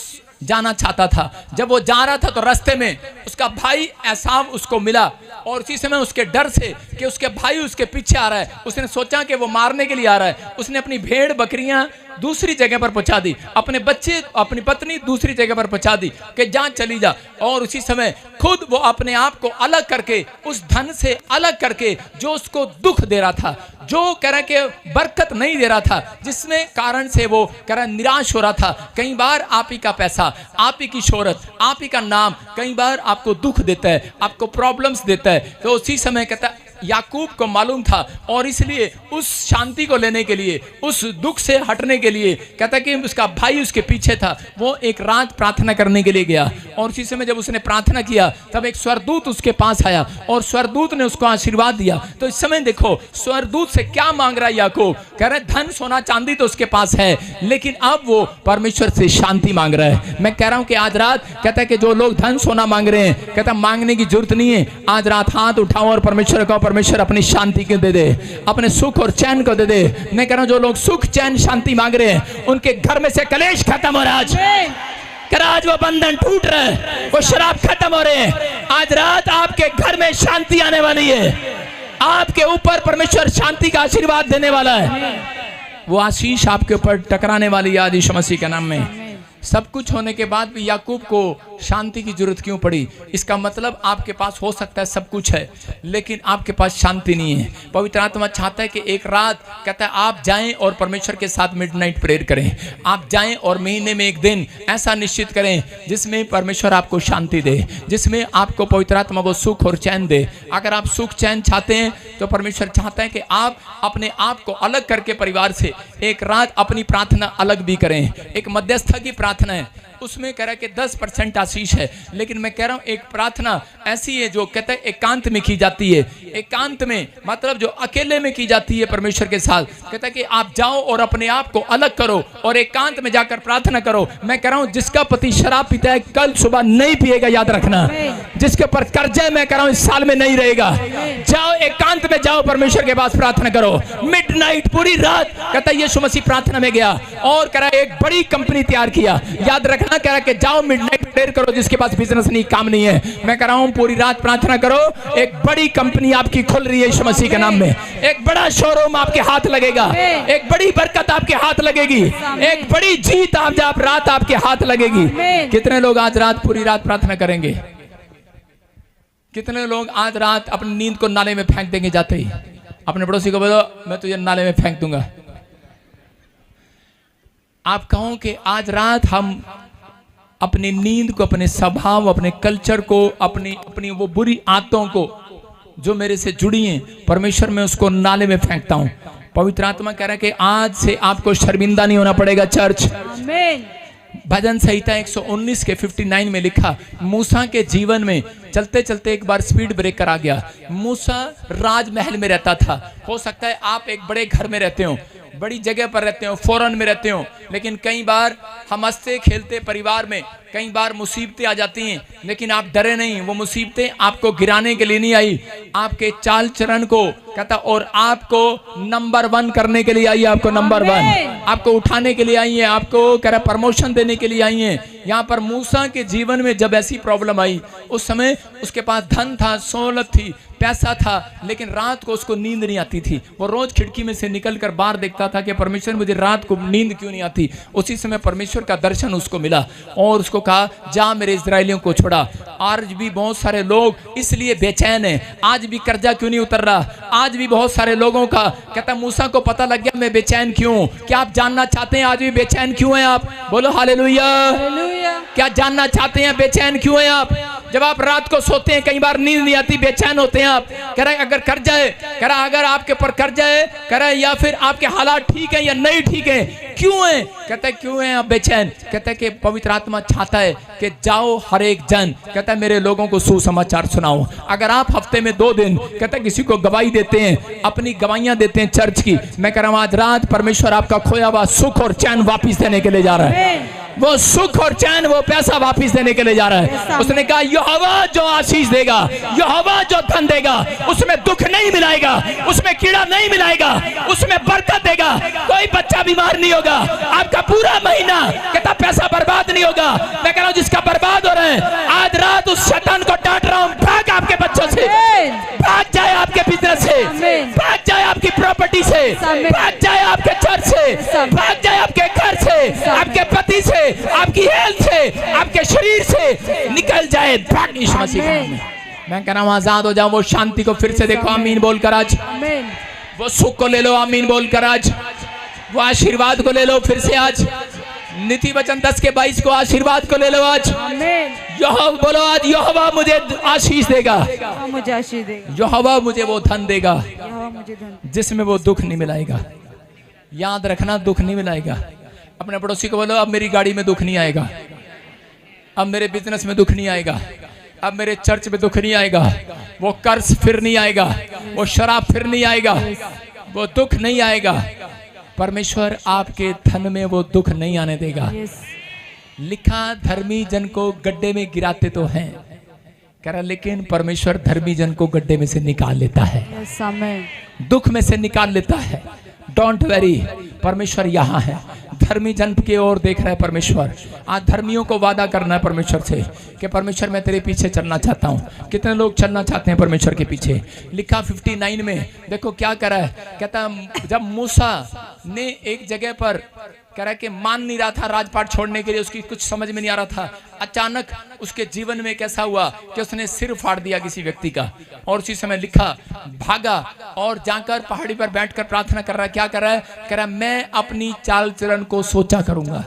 जाना चाहता था। जब वो जा रहा था तो रास्ते में उसका भाई एसाव उसको मिला, और उसी समय उसके डर से कि उसके भाई उसके पीछे आ रहा है, उसने सोचा कि वो मारने के लिए आ रहा है। उसने अपनी भेड़ बकरियां दूसरी जगह पर पहुंचा दी, अपने बच्चे अपनी पत्नी दूसरी जगह पर पहुंचा दी कि जा चली जा। और उसी समय खुद वो अपने आप को अलग करके, उस धन से अलग करके जो उसको दुख दे रहा था, जो कह रहा कि बरकत नहीं दे रहा था, जिसमें कारण से वो कह रहा निराश हो रहा था। कई बार आप ही का पैसा, आप ही की शोहरत, आप ही का नाम कई बार आपको दुख देता है, आपको प्रॉब्लम्स देता है। तो उसी समय कहता याकूब को मालूम था, और इसलिए उस शांति को लेने के लिए, उस दुख से हटने के लिए, कहता कि उसका भाई उसके पीछे था। वो एक रात प्रार्थना करने के लिए गया, और उसी समय जब उसने प्रार्थना किया तब एक स्वर्गदूत उसके पास आया, और स्वर्गदूत ने उसको आशीर्वाद दिया। तो इस समय देखो स्वर्गदूत से क्या मांग रहा है याकूब? कह रहा है धन सोना चांदी तो उसके पास है, लेकिन अब वो परमेश्वर से शांति मांग रहा है। मैं कह रहा हूं कि आज रात कहता है कि जो लोग धन सोना मांग रहे हैं, कहता मांगने की जरूरत नहीं है। आज रात हाथ उठाओ और परमेश्वर का परमेश्वर अपनी शांति को दे दे, अपने सुख और चैन को दे दे। मैं कह रहा हूं जो लोग सुख चैन शांति मांग रहे हैं उनके घर में से कलेश खत्म हो रहा है आज वो बंधन टूट रहा है, वो शराब खत्म हो रहे हैं। आज रात आपके घर में शांति आने वाली है, आपके ऊपर परमेश्वर शांति का आशीर्वाद देने वाला है, वो आशीष आपके ऊपर टकराने वाली है आज यीशु मसीह के नाम में। सब कुछ होने के बाद भी याकूब को शांति की जरूरत क्यों पड़ी? इसका मतलब आपके पास हो सकता है सब कुछ है लेकिन आपके पास शांति नहीं है। पवित्र आत्मा चाहता है कि एक रात कहता है आप जाएं और परमेश्वर के साथ मिडनाइट प्रेयर करें, आप जाएं और महीने में एक दिन ऐसा निश्चित करें जिसमें परमेश्वर आपको शांति दे, जिसमें आपको पवित्र आत्मा वो सुख और चैन दे। अगर आप सुख चैन चाहते हैं तो परमेश्वर चाहता है कि आप अपने आप को अलग करके परिवार से एक रात अपनी प्रार्थना अलग भी करें। एक मध्यस्थ की प्रार्थना है, उसमें कह रहा है कि 10% आशीष है, लेकिन मैं कह रहा हूं एक प्रार्थना ऐसी है जो कहता है एकांत में की जाती है। एकांत में मतलब जो अकेले में की जाती है परमेश्वर के साथ। कहता है कि आप जाओ और अपने आप को अलग करो और एकांत में जाकर प्रार्थना करो। मैं कह रहा हूं जिसका पति शराब पीता है कल सुबह नहीं पिएगा, याद रखना। जिसके ऊपर कर्जा है मैं कह रहा हूं इस साल में नहीं रहेगा। जाओ एकांत में जाओ, परमेश्वर के पास प्रार्थना करो मिडनाइट पूरी रात। कहता है यीशु मसीह प्रार्थना में गया और कह रहा है एक बड़ी कंपनी तैयार किया। याद रखना, कह रहा है कि जाओ मिडनाइट प्रेयर करो, जिसके पास बिजनेस नहीं काम नहीं है मैं कह रहा हूं पूरी रात प्रार्थना करो। एक बड़ी कंपनी आपकी खुल रही है यीशु मसीह के नाम में। एक बड़ा शोरूम आपके हाथ लगेगा, एक बड़ी बरकत आपके हाथ लगेगी, एक बड़ी जीत आप रात आपके हाथ लगेगी। कितने लोग आज रात पूरी रात प्रार्थना करेंगे? कितने लोग आज रात अपनी नींद को नाले में फेंक देंगे? जाते ही अपने पड़ोसी को बोलो मैं तुझे नाले में फेंक दूंगा। आप कहो कि आज रात हम अपनी नींद को, अपने स्वभाव, अपने कल्चर को, अपनी वो बुरी आदतों को जो मेरे से जुड़ी हैं परमेश्वर में उसको नाले में फेंकता हूं। पवित्र आत्मा कह रहा है कि आज से आपको शर्मिंदा नहीं होना पड़ेगा चर्च। आमीन। भजन संहिता 119 के 59 में लिखा, मूसा के जीवन में चलते चलते एक बार स्पीड ब्रेकर आ गया। मूसा राजमहल में रहता था। हो सकता है आप एक बड़े घर में रहते हो, बड़ी जगह पर रहते हो, फॉरेन में रहते हो, लेकिन कई बार हम हंसते खेलते परिवार में कई बार मुसीबतें आ जाती हैं, लेकिन आप डरे नहीं। वो मुसीबतें आपको गिराने के लिए नहीं आई, आपके चाल चरण को कहता और आपको नंबर 1 करने के लिए आई है। आपको नंबर 1 आपको उठाने के लिए आई है, आपको कह रहा प्रमोशन देने के लिए आई है। यहाँ पर मूसा के जीवन में जब ऐसी प्रॉब्लम आई, उस समय उसके पास धन था, सहूलत थी, पैसा था, लेकिन रात को उसको नींद नहीं आती थी। वो रोज खिड़की में से निकलकर बाहर देखता था कि परमेश्वर मुझे रात को नींद क्यों नहीं आती। उसी समय परमेश्वर का दर्शन उसको मिला और उसको कहा जा मेरे इजराइलियों को छोड़ा। आज भी बहुत सारे लोग इसलिए बेचैन हैं, आज भी कर्जा क्यों नहीं उतर रहा। आज भी बहुत सारे लोगों का कहता मूसा को पता लग गया मैं बेचैन क्यों। क्या आप जानना चाहते हैं आज भी बेचैन क्यों हैं आप? बोलो हालेलुया। क्या जानना चाहते हैं बेचैन क्यों हैं आप? जब आप रात को सोते हैं कई बार नींद नहीं आती, बेचैन होते हैं आप। कह रहा है अगर कर्जा है, कह रहा अगर आपके ऊपर कर्जा है, कह रहा है या फिर आपके हालात ठीक है या नहीं ठीक है, क्यों है? कहता है क्यों है आप बेचैन? कहता है कि पवित्र आत्मा चाहता है कि जाओ हर एक जन, कहता है मेरे लोगों को सुसमाचार सुनाओ। अगर आप हफ्ते में 2 दिन कहता है किसी को गवाही देते हैं, अपनी गवाहियां देते हैं चर्च की, मैं कह रहा हूं आज रात परमेश्वर आपका खोया हुआ सुख और चैन वापिस देने के लिए जा रहा है। वो सुख और चैन, वो पैसा वापिस देने के लिए जा रहा है। उसने कहा यहोवा जो आशीष देगा, यहोवा जो धन देगा, उसमें दुख नहीं मिलाएगा, उसमें कीड़ा नहीं मिलाएगा, उसमें बरकत देगा। कोई बच्चा बीमार नहीं होगा, आपका पूरा महीना कहता पैसा बर्बाद नहीं होगा। मैं कह रहा हूं जिसका बर्बाद हो रहा है आज रात उस शैतान को डांट रहा हूं, भाग आपके बच्चों से, भाग जाए आपके बिजनेस से, भाग जाए आपकी प्रॉपर्टी से, भाग जाए आपके चर्च से, भाग जाए आपके घर से, आपके पति से, आपकी हेल्थ से, आपके शरीर से निकल जाए, भाग यीशु मसीह के नाम में। मैं कह रहा हूं आजाद हो जाओ। वो शांति को फिर से देखो, आमीन बोलकर आज। वो सुख को ले लो, आमीन बोलकर आज। वो आशीर्वाद को ले लो फिर से आज। नीति वचन 10 के 22 को आशीर्वाद को ले लो आज। यहोवा बोलो आज यहोवा मुझे आशीष देगा, मुझे आशीष देगा, यहोवा मुझे वो धन देगा जिसमें वो दुख नहीं मिलाएगा। याद रखना दुख नहीं मिलाएगा। अपने पड़ोसी को बोलो अब मेरी गाड़ी में दुख नहीं आएगा, अब मेरे बिजनेस में दुख नहीं आएगा, अब मेरे चर्च में दुख नहीं आएगा, वो कर्ज फिर नहीं आएगा, वो शराब फिर नहीं आएगा, वो दुख नहीं आएगा। परमेश्वर आपके धन में वो दुख नहीं आने देगा। लिखा धर्मी जन को गड्ढे में गिराते तो हैं, कह रहा लेकिन परमेश्वर धर्मी जन को गड्ढे में से निकाल लेता है, यस आमेन, दुख में से निकाल लेता है। डोंट वेरी, परमेश्वर यहाँ है, धर्मी जन की ओर देख रहा है परमेश्वर। आज धर्मियों को वादा करना है परमेश्वर से कि परमेश्वर मैं तेरे पीछे चलना चाहता हूँ। कितने लोग चलना चाहते हैं परमेश्वर के पीछे? लिखा 59 में, देखो क्या करा है। कहता जब मूसा ने एक जगह पर कह रहा है कि मान नहीं रहा था राजपाट छोड़ने के लिए, उसकी कुछ समझ में नहीं आ रहा था, अचानक उसके जीवन में कैसा हुआ कि उसने सिर फाड़ दिया किसी व्यक्ति का, और उसी समय लिखा भागा और जाकर पहाड़ी पर बैठकर प्रार्थना कर रहा है। क्या कर रहा है? कह रहा है मैं अपनी चाल चलन को सोचा करूंगा।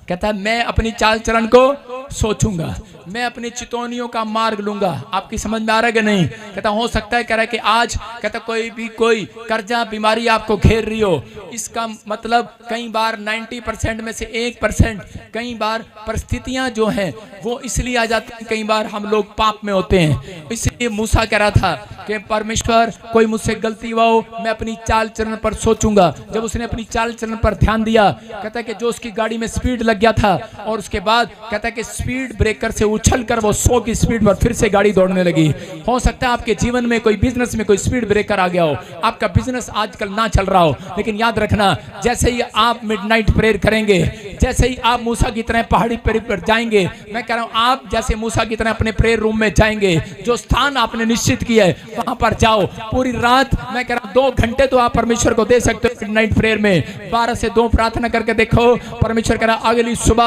कहता है मैं अपनी चाल चलन को सोचूंगा, मैं अपनी चितौनियों का मार्ग लूंगा। आपकी समझ में आ रहा है कि नहीं? कहता हो सकता है, कह रहा है कि आज कहता कोई कर्जा बीमारी आपको घेर रही हो, इसका मतलब कई बार 90% में से 1%, कई बार परिस्थितियां जो हैं वो इसलिए आ जाती हैं, कई बार हम लोग पाप में होते हैं। इसलिए मूसा कह रहा था कि परमेश्वर कोई मुझसे गलती हुआ हो, मैं अपनी चाल चलन पर सोचूंगा। जब उसने अपनी चाल चलन पर ध्यान दिया, कहता है कि जो उसकी गाड़ी में स्पीड लग गया था, और उसके बाद कहता है कि स्पीड ब्रेकर से उछलकर वो 100 की स्पीड पर फिर से गाड़ी दौड़ने लगी। हो सकता है आपके जीवन में कोई बिजनेस में कोई स्पीड ब्रेकर आ गया हो, आपका बिजनेस आजकल ना चल रहा हो, लेकिन याद रखना जैसे ही आप मिडनाइट प्रेयर करेंगे, जैसे ही आप मूसा की तरह पहाड़ी पर जाएंगे, मैं कह रहा हूं आप जैसे मूसा की तरह अपने प्रेयर रूम में जाएंगे, जो स्थान आपने निश्चित किया है वहां पर जाओ। पूरी रात मैं कह रहा हूं 2 घंटे तो आप परमेश्वर को दे सकते हो मिडनाइट प्रेयर में। 12 से 2 प्रार्थना करके देखो, परमेश्वर कह रहा अगली सुबह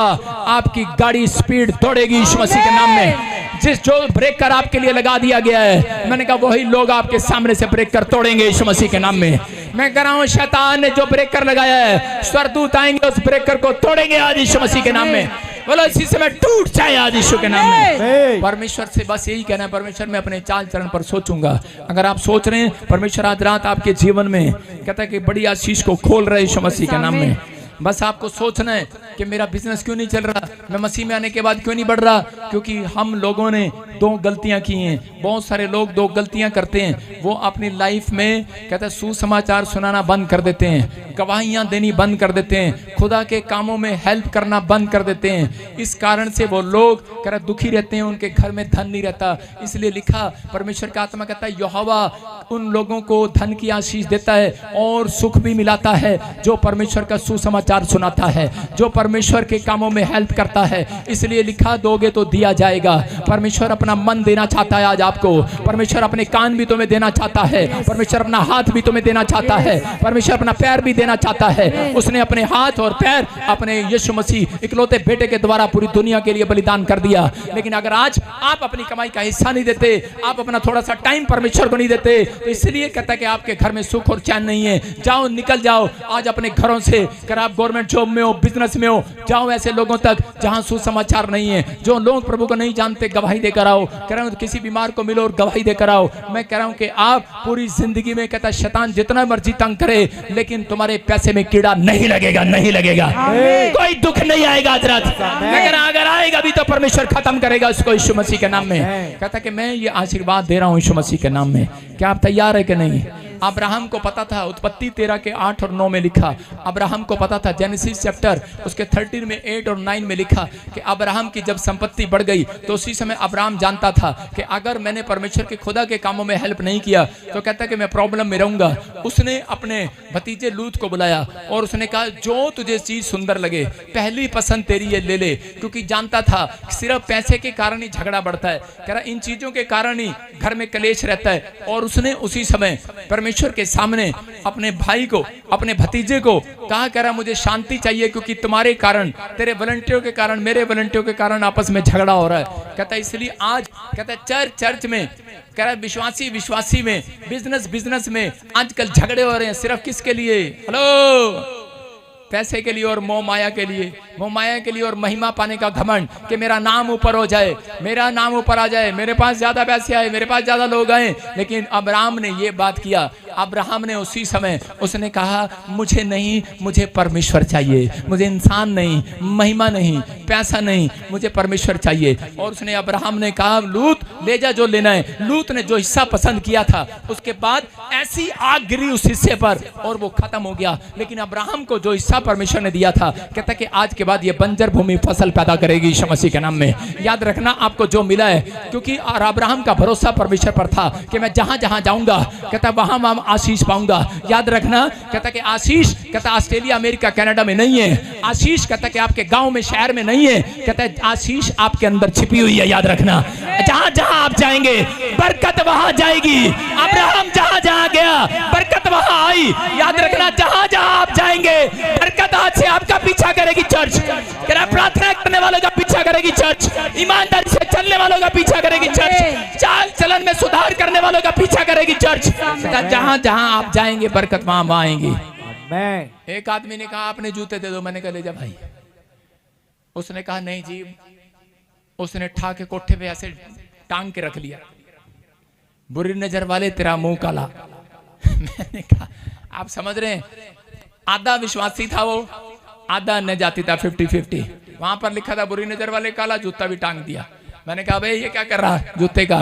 आपकी गाड़ी स्पीड दौड़ेगी यीशु मसीह के नाम में। जिस जो ब्रेकर आपके लिए लगा दिया गया है, मैंने कहा वही लोग आपके सामने से ब्रेकर तोड़ेंगे यीशु मसीह के नाम में। मैं कह रहा हूं शैतान ने जो ब्रेकर लगाया है, स्वर्गदूत आएंगे उस ब्रेकर को तोड़ेंगे आज यीशु मसीह के नाम में। बोलो इसी समय टूट जाए आज यीशु के नाम में। परमेश्वर से बस यही कहना है, परमेश्वर मैं अपने चाल चरण पर सोचूंगा। अगर आप सोच रहे हैं, परमेश्वर आज रात आपके जीवन में कहता है कि बड़ी आशीष को खोल रहे यीशु मसीह के नाम में। बस आपको सोचना है कि मेरा बिजनेस क्यों नहीं चल रहा, मैं मसीह में आने के बाद क्यों नहीं बढ़ रहा, क्योंकि हम लोगों ने 2 गलतियां की हैं। बहुत सारे लोग 2 गलतियां करते हैं, वो अपनी लाइफ में कहते हैं सुसमाचार सुनाना बंद कर देते हैं, गवाहियां देनी बंद कर देते हैं, खुदा के कामों में हेल्प करना बंद कर देते हैं। इस कारण से वो लोग कह रहे दुखी रहते हैं, उनके घर में धन नहीं रहता। इसलिए लिखा परमेश्वर का आत्मा कहता है यहोवा उन लोगों को धन की आशीष देता है और सुख भी मिलाता है जो परमेश्वर का सुसमाचार सुनाता है, जो परमेश्वर के कामों में हेल्प करता है। इसलिए लिखा दोगे तो दिया जाएगा। परमेश्वर अपना मन देना चाहता है आज आपको, परमेश्वर अपने कान भी तुम्हें देना चाहता है, परमेश्वर अपना हाथ भी तुम्हें देना चाहता है, परमेश्वर अपना पैर भी देना चाहता है। उसने अपने हाथ और पैर अपने यीशु मसीह इकलौते बेटे के द्वारा पूरी दुनिया के लिए बलिदान कर दिया। लेकिन अगर आज आप अपनी कमाई का हिस्सा नहीं देते, आप अपना थोड़ा सा टाइम परमेश्वर को नहीं देते, तो इसलिए कहता है कि आपके घर में सुख और चैन नहीं है। जाओ निकल जाओ आज अपने घरों से, अगर आप गवर्नमेंट जॉब में हो, बिजनेस में हो, जाओ ऐसे लोगों तक जहां सुसमाचार नहीं है, जो लोग प्रभु को नहीं जानते, गवाही देकर आओ। कह रहा हूं किसी बीमार को मिलो और गवाही देकर आओ। मैं कह रहा हूं कि आप पूरी जिंदगी में कहता शैतान जितना मर्जी तंग करे, लेकिन तुम्हारे पैसे में कीड़ा नहीं लगेगा, नहीं लगेगा, कोई दुख नहीं आएगा आज रात। मैं कह रहा अगर आएगा भी तो परमेश्वर खत्म करेगा उसको यीशु मसीह के नाम में। कहता कि मैं ये आशीर्वाद दे रहा हूं यीशु मसीह के नाम में। क्या आप तैयार है कि नहीं? अब्राहम को पता था, उत्पत्ति 13 के 8 और 9 में लिखा, अब्राहम को पता था, जेनेसिस चैप्टर उसके 13 में 8 और 9 में लिखा कि अब्राहम की जब संपत्ति बढ़ गई तो उसी समय अब्राहम जानता था कि अगर मैंने परमेश्वर के खुदा के कामों में हेल्प नहीं किया तो कहता कि मैं प्रॉब्लम में रहूंगा। उसने अपने भतीजे लूत को बुलाया और उसने कहा जो तुझे चीज सुंदर लगे, पहली पसंद तेरी ये ले ले, क्योंकि जानता था सिर्फ पैसे के कारण ही झगड़ा बढ़ता है। कह रहा इन चीजों के कारण ही घर में कलेश रहता है। और उसने उसी समय परमेश्वर के सामने अपने भाई को, अपने भतीजे को कहा, कह रहा मुझे शांति चाहिए क्योंकि तुम्हारे कारण, तेरे वॉलंटियरों के कारण, मेरे वॉलंटियरों के कारण आपस में झगड़ा हो रहा है। कहता इसलिए आज कहता चर्च में, कह रहा विश्वासी में, बिजनेस में आजकल झगड़े हो रहे हैं। सिर्फ किसके लिए? हेलो, पैसे के लिए और मोह माया के लिए, मोह माया के लिए और महिमा पाने का घमंड कि मेरा नाम ऊपर हो जाए, मेरा नाम ऊपर आ जाए, मेरे पास ज्यादा पैसे आए, मेरे पास ज्यादा लोग आए। लेकिन अब्राहम ने ये बात किया, अब्राहम ने उसी समय उसने कहा मुझे नहीं, मुझे परमेश्वर चाहिए, मुझे इंसान नहीं, महिमा नहीं, पैसा नहीं, मुझे परमेश्वर चाहिए। और उसने अब्राहम ने कहा लूत ले जा जो लेना है। लूत ने जो हिस्सा पसंद किया था उसके बाद ऐसी आग गिरी उस हिस्से पर और वो खत्म हो गया। लेकिन अब्राहम को जो हिस्सा भरोसा परमेश्वर ने दिया था, कहता कि आज के बाद ये बंजर भूमि फसल पैदा करेगी यीशु मसीह के नाम में। याद रखना आपको जो मिला है, क्योंकि अब्राहम का भरोसा परमेश्वर पर था कि मैं जहां जहां जाऊंगा कहता वहां वहां आशीष पाऊंगा। याद रखना, कहता कि आशीष कहता ऑस्ट्रेलिया अमेरिका कनाडा में नहीं है, आशीष कहता कि आपके गांव में शहर में नहीं है, कहता है आशीष आपके अंदर छिपी हुई है। याद रखना, जहां जहां आप जाएंगे बरकत वहां जाएगी। अब्राहम जहां जहां गया बरकत वहां आई। याद रखना, जहां जहां आप जाएंगे बरकत आज से आपका पीछा करेगी। चर्च प्रार्थना करने वालों का पीछा करेगी चर्च, ईमानदारी से चलने वालों का पीछा करेगी चर्च, चाल चलन में सुधार करने वालों का पीछा करेगी चर्च। जहां जहां आप जाएंगे बरकत वहां वहां आएंगी। एक आदमी ने कहा आपने जूते दे दो, मैंने कहा ले जा भाई। उसने कहा नहीं जी, उसने ठा के कोठे पे ऐसे टांग के रख लिया, बुरी नजर वाले तेरा मुंह काला। मैंने कहा आप समझ रहे हैं, आधा विश्वासी था वो, आधा न जाती था 50-50। वहां पर लिखा था बुरी नजर वाले काला, जूता भी टांग दिया। मैंने कहा भाई ये क्या कर रहा है जूते का।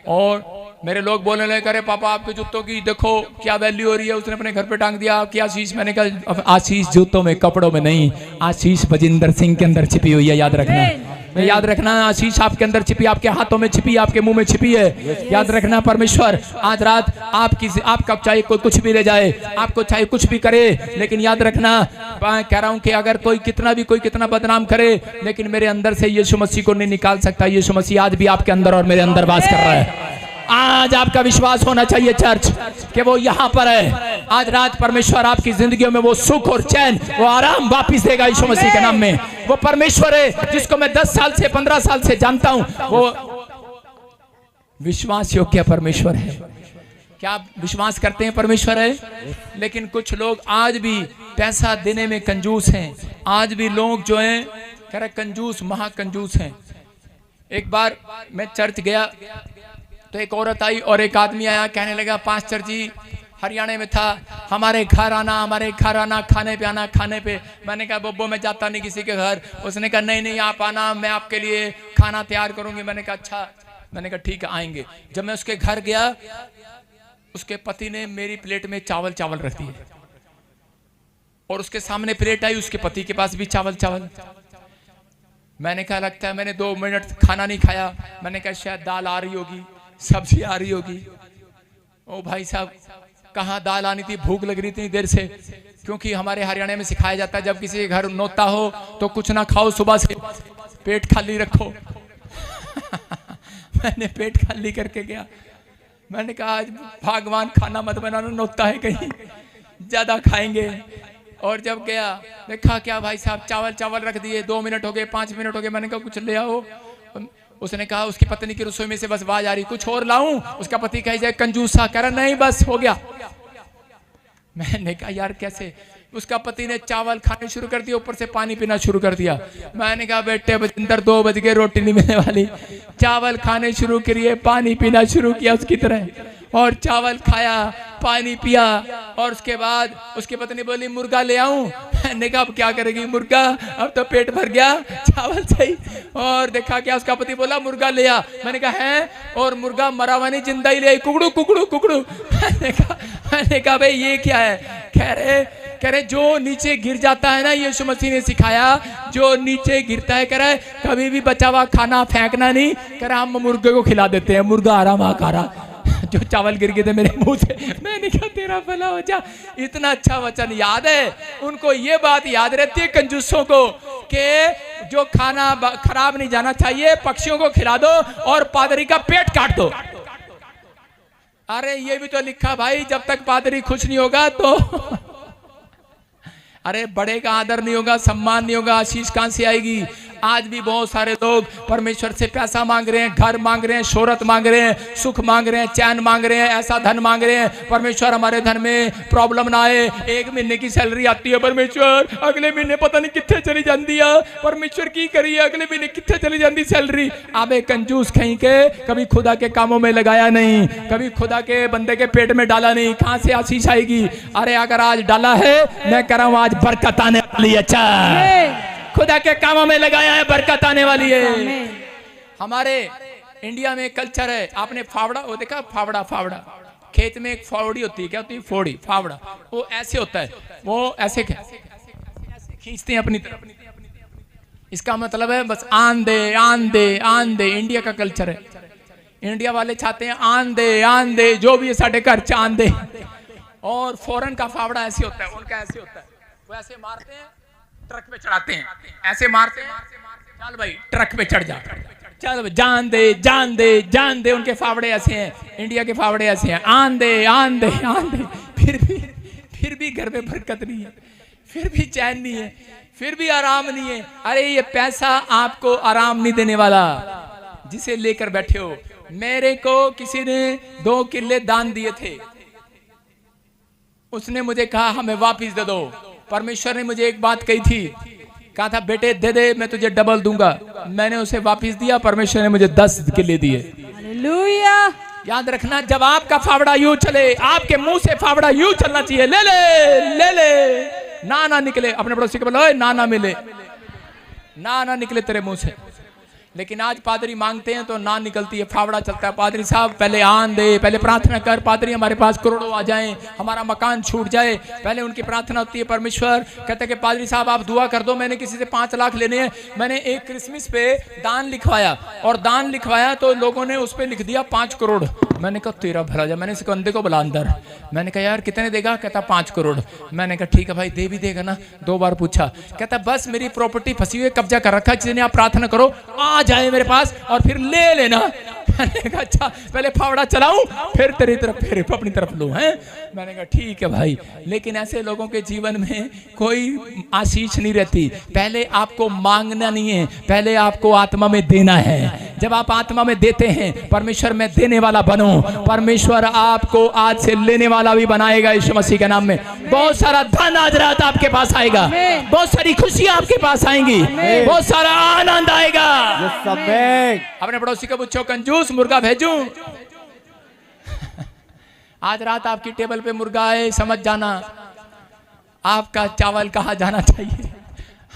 और मेरे लोग बोलने लगे करे पापा आपके जूतों की देखो क्या वैल्यू हो रही है, उसने अपने घर पे टांग दिया। क्या आशीष? मैंने कहा आशीष जूतों में कपड़ों में नहीं, आशीष बजिंदर सिंह के अंदर छिपी हुई है। याद रखना, याद रखना, आशीष आपके अंदर छिपी, आपके हाथों में छिपी, आपके मुंह में छिपी है। याद रखना, परमेश्वर आज रात आपका चाहे कोई कुछ भी ले जाए, आपको चाहे कुछ भी करे, लेकिन याद रखना मैं कह रहा हूं कि अगर कोई कितना बदनाम करे, लेकिन मेरे अंदर से यीशु मसीह को नहीं निकाल सकता। यीशु मसीह आज भी आपके अंदर और मेरे अंदर वास कर रहा है। आज आपका विश्वास होना चाहिए चर्च कि वो यहाँ पर है। आज रात परमेश्वर आपकी जिंदगियों में वो सुख और चैन, वो आराम वापिस देगा यीशु मसीह के नाम में। वो परमेश्वर है जिसको मैं 10 साल से 15 साल से जानता हूं, वो विश्वास योग्य परमेश्वर है। क्या आप विश्वास करते हैं परमेश्वर है? लेकिन कुछ लोग आज भी पैसा देने में कंजूस हैं। आज भी लोग जो हैं कह रहे कंजूस, महाकंजूस हैं। एक बार मैं चर्च गया तो एक औरत आई और एक आदमी आया, कहने लगा पास्टर जी हरियाणा में था, हमारे घर आना खाने पे आना खाने पे। मैंने कहा बब्बो मैं जाता नहीं किसी के घर। उसने कहा नहीं आप आना, मैं आपके लिए खाना तैयार करूंगी। मैंने कहा अच्छा। मैंने कहा ठीक है आएंगे। जब मैं उसके घर गया, उसके पति ने मेरी प्लेट में चावल रख दिए और उसके सामने प्लेट आई, उसके पति के पास भी चावल। मैंने कहा लगता है मैंने 2 मिनट खाना नहीं खाया। मैंने कहा शायद दाल आ रही होगी, सब्जी आ रही होगी। ओ भाई साहब कहाँ दाल आनी थी, भूख लग रही थी देर से। क्योंकि हमारे हरियाणा में सिखाया जाता है जब किसी के घर नौता हो तो कुछ ना खाओ, सुबह से पेट खाली रखो। मैंने पेट खाली करके गया। मैंने कहा आज भगवान खाना मत बनाना, नौता है कहीं ज्यादा खाएंगे। और जब गया देखा क्या भाई साहब चावल रख दिए। 2 मिनट हो गए, 5 मिनट हो गए। मैंने कहा कुछ ले आओ। उसने कहा उसकी पत्नी की रसोई में से बस आवाज आ रही कुछ और लाऊं। उसका पति कह जाए कंजूसा, कह रहा नहीं बस हो गया। मैंने कहा यार कैसे? उसका पति ने चावल खाने शुरू कर दिया, ऊपर से पानी पीना शुरू कर दिया। मैंने कहा बेटे बजिंदर 2 बज गए, रोटी नहीं मिलने वाली। चावल खाने शुरू करिए, पानी पीना शुरू किया उसकी तरह, और चावल खाया, पानी पिया। और उसके बाद उसकी पत्नी बोली मुर्गा ले आऊं। मैंने कहा अब क्या करेगी मुर्गा, अब तो पेट भर गया, चावल सही। और देखा क्या उसका पति बोला मुर्गा ले आ। मैंने कहा है, और मुर्गा मरा हुआ नहीं जिंदा ही ले आई, कुकड़ू। मैंने कहा भाई ये क्या है? कह रहे जो नीचे गिर जाता है ना, यीशु मसीह ने सिखाया जो नीचे गिरता है, कह रहा है कभी भी बचा हुआ खाना फेंकना नहीं। कह रहा हम मुर्गे को खिला देते हैं, मुर्गा आराम आकारा। जो चावल गिर गए थे मेरे मुंह से। मैंने कहा तेरा भला हो जा। इतना अच्छा वचन याद है उनको। ये बात याद रहती है कंजूसों को कि जो खाना खराब नहीं जाना चाहिए, पक्षियों को खिला दो और पादरी का पेट काट दो। अरे ये भी तो लिखा भाई, जब तक पादरी खुश नहीं होगा तो अरे बड़े का आदर नहीं होगा, सम्मान नहीं होगा, आशीष कहां से आएगी? आज भी बहुत सारे लोग परमेश्वर से पैसा मांग रहे हैं, घर मांग रहे हैं, शोहरत मांग रहे हैं, सुख मांग रहे हैं, चैन मांग रहे हैं, ऐसा धन मांग रहे हैं। परमेश्वर हमारे धन में प्रॉब्लम ना आए। 1 महीने की सैलरी आती है, परमेश्वर अगले महीने पता नहीं कितने चली जाती है। परमेश्वर की करिए अगले महीने कितने चली जाती सैलरी। आबे कंजूस कहीं के, कभी खुदा के कामों में लगाया नहीं, कभी खुदा के बंदे के पेट में डाला नहीं, कहां से आशीष आएगी? अरे अगर आज डाला है, मैं कह रहा हूं आज बरकत आने वाली है। अच्छा खुदा के कामों में लगाया है, बरकत आने वाली है। हमारे इंडिया में कल्चर है, आपने फावड़ा वो देखा? फावड़ा खेत में एक फावड़ी होती है, क्या होती है? फावड़ा वो ऐसे होता है, वो ऐसे खींचते हैं अपनी तरफ। इसका मतलब है बस आन दे आन दे आन दे। इंडिया का कल्चर है, इंडिया वाले चाहते हैं आन दे जो भी है साढ़े घर चांद दे। और फॉरेन का फावड़ा ऐसे होता है, उनका ऐसे होता है, वो ऐसे मारते हैं ट्रक पे चढ़ाते हैं, ऐसे मारते हैं, चल भाई ट्रक पे चढ़ जा, चल भाई जान दे जान दे जान दे। उनके फावड़े ऐसे हैं, इंडिया के फावड़े ऐसे हैं, आन दे आन दे आन दे। फिर भी घर में बरकत नहीं है, फिर भी चैन नहीं है, फिर भी आराम नहीं है। अरे ये पैसा आपको आराम नहीं देने वाला जिसे लेकर बैठे हो। मेरे को किसी ने 2 किले दान दिए थे, उसने मुझे कहा हमें वापस दे दो। परमेश्वर ने मुझे एक बात कही थी, कहा था बेटे दे दे मैं तुझे डबल दूंगा। मैंने उसे वापस दिया, परमेश्वर ने मुझे 10 किले दिए। हालेलुया। याद रखना, जब आपका फावड़ा यूं चले, आपके मुंह से फावड़ा यूं चलना चाहिए, ले ले ले ले, ना निकले। अपने पड़ोसी को बोलो ना मिले, ना निकले तेरे मुंह से। लेकिन आज पादरी मांगते हैं तो ना निकलती है, फावड़ा चलता है। पादरी साहब पहले आन दे, पहले प्रार्थना कर पादरी हमारे पास करोड़ों आ जाएं, हमारा मकान छूट जाए। पहले उनकी प्रार्थना होती है। परमेश्वर कहते हैं कि पादरी साहब आप दुआ कर दो, मैंने किसी से 5 लाख लेने हैं। मैंने एक क्रिसमस पे दान लिखवाया, और दान लिखवाया तो लोगों ने उस पर लिख दिया 5 करोड़। मैंने कहा तेरा भला जा। मैंने इस बंदे को बुला अंदर, मैंने कहा यार कितने देगा? कहता 5 करोड़। मैंने कहा ठीक है भाई दे भी देगा ना? 2 बार पूछा। कहता बस मेरी प्रॉपर्टी फंसी हुई है, कब्जा कर रखा, किसी ने आप प्रार्थना करो आ जाए मेरे पास और फिर ले लेना। मैंने कहा अच्छा पहले फावड़ा चलाऊं फिर तेरी तरफ फिर अपनी तरफ लूं हैं। मैंने कहा ठीक है भाई। लेकिन ऐसे लोगों के जीवन में कोई आशीष नहीं रहती। पहले आपको मांगना नहीं है, पहले आपको आत्मा में देना है। जब आप आत्मा में देते हैं, परमेश्वर में देने वाला बनो, परमेश्वर आपको आज से लेने वाला भी बनाएगा यीशु मसीह के नाम में। बहुत सारा धन आज रात आपके पास आएगा, बहुत सारी खुशियां आपके पास आएंगी, बहुत सारा आनंद आएगा। अपने पड़ोसी को पूछो कंजूस मुर्गा भेजूं? आज रात आपकी टेबल पे मुर्गा है, समझ जाना आपका चावल कहाँ जाना चाहिए,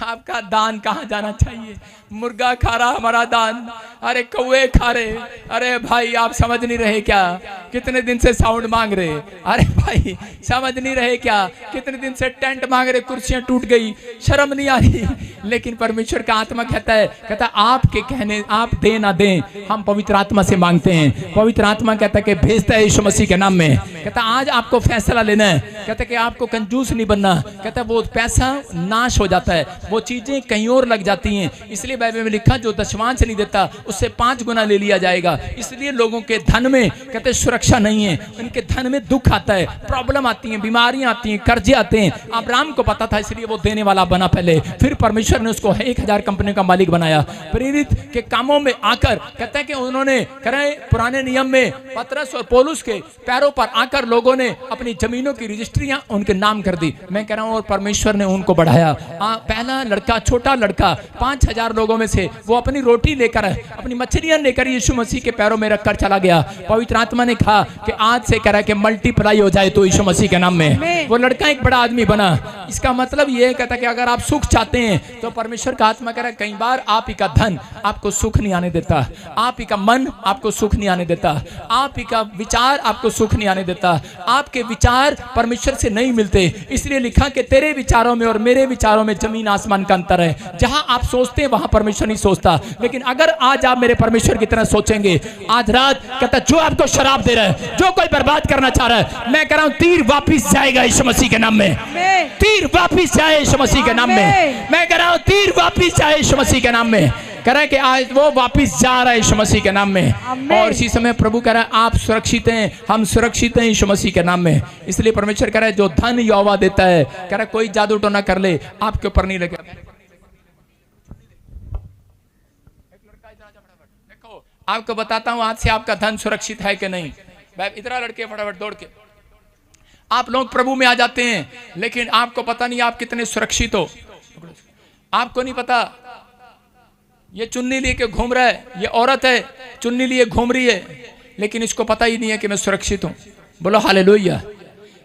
आपका दान कहाँ जाना चाहिए। मुर्गा खा रहा हमारा दान, अरे कौवे खा रहे। अरे भाई आप समझ नहीं रहे क्या? कितने दिन से साउंड मांग रहे? अरे भाई समझ नहीं रहे क्या? कितने दिन से टेंट मांग रहे, कुर्सियां टूट गई, शर्म नहीं आ रही। लेकिन परमेश्वर का आत्मा कहता है आपके कहने आप दे ना दें, हम पवित्र आत्मा से मांगते हैं। पवित्र आत्मा कहता है कि भेजता है यीशु मसीह के नाम में। कहता आज आपको फैसला लेना है। कहता कि आपको कंजूस नहीं बनना। कहता वो पैसा नाश हो जाता है, वो चीजें कहीं और लग जाती हैं। इसलिए बाइबल में लिखा जो दशमांश नहीं देता उससे 5 गुना ले लिया जाएगा। इसलिए लोगों के धन में कहते सुरक्षा नहीं है, उनके धन में दुख आता है, प्रॉब्लम आती है, बीमारियां आती हैं, कर्जे आते हैं। अब्राहम को पता था, इसलिए वो देने वाला बना पहले, फिर परमेश्वर ने उसको 1000 कंपनी का मालिक बनाया। प्रेरित के कामों में आकर कहते हैं कि उन्होंने करे पुराने नियम में पतरस और पौलुस के पैरों पर आकर लोगों ने अपनी जमीनों की रजिस्ट्रियां उनके नाम कर दी। मैं कह रहा हूं और परमेश्वर ने उनको बढ़ाया। पहला लड़का, छोटा लड़का 5000 लोगों में से वो अपनी रोटी लेकर, अपनी मछलियां लेकर यीशु मसीह के पैरों में रखकर चला गया। पवित्र आत्मा ने कहा कि आज से कह रहा है कि मल्टीप्लाई हो जाए तो यीशु मसीह के नाम में। वो लड़का एक बड़ा आदमी बना। इसका मतलब ये कहता है कि अगर आप सुख चाहते हैं तो परमेश्वर का आत्मा कह रहा है कई बार आप ही का धन आपको सुख नहीं आने देता, आप ही का मन आपको सुख नहीं आने देता, आप ही का विचार आपको सुख नहीं आने देता, आपके विचार परमेश्वर से नहीं मिलते। इसलिए लिखा कि तेरे विचारों में और मेरे विचारों में जमीन आसमान का अंतर है। जहां आप सोचते हैं वहां परमेश्वर नहीं सोचता। लेकिन अगर आज आप मेरे परमेश्वर की तरह सोचेंगे, आज रात कहता जो आपको शराब दे रहा है, जो कोई बर्बाद करना चाह रहा है, मैं कह रहा हूं तीर वापिस जाएगा यीशु मसीह के नाम में। तीर वापिस जाए यीशु मसीह के नाम में। मैं कह रहा हूं तीर वापिस जाए यीशु मसीह के नाम में। कह रहा है कि आज वो वापिस जा रहा है यीशु मसीह के नाम में। और इसी समय प्रभु कह रहा है आप सुरक्षित हैं, हम सुरक्षित हैं यीशु मसीह के नाम में। इसलिए परमेश्वर कह रहा है जो धन यहोवा देता है, कह रहा है कोई जादू टोना कर ले आपके ऊपर नहीं लगे। देखो आपको बताता हूं आज से आपका धन सुरक्षित है कि नहीं। इतना लड़के फटाफट दौड़ के आप लोग प्रभु में आ जाते हैं, लेकिन आपको पता नहीं आप कितने सुरक्षित हो। आपको नहीं पता ये चुन्नी लिए के घूम रहा है, ये औरत है चुन्नी लिए घूम रही है, लेकिन इसको पता ही नहीं है कि मैं सुरक्षित हूं। बोलो हालेलुया।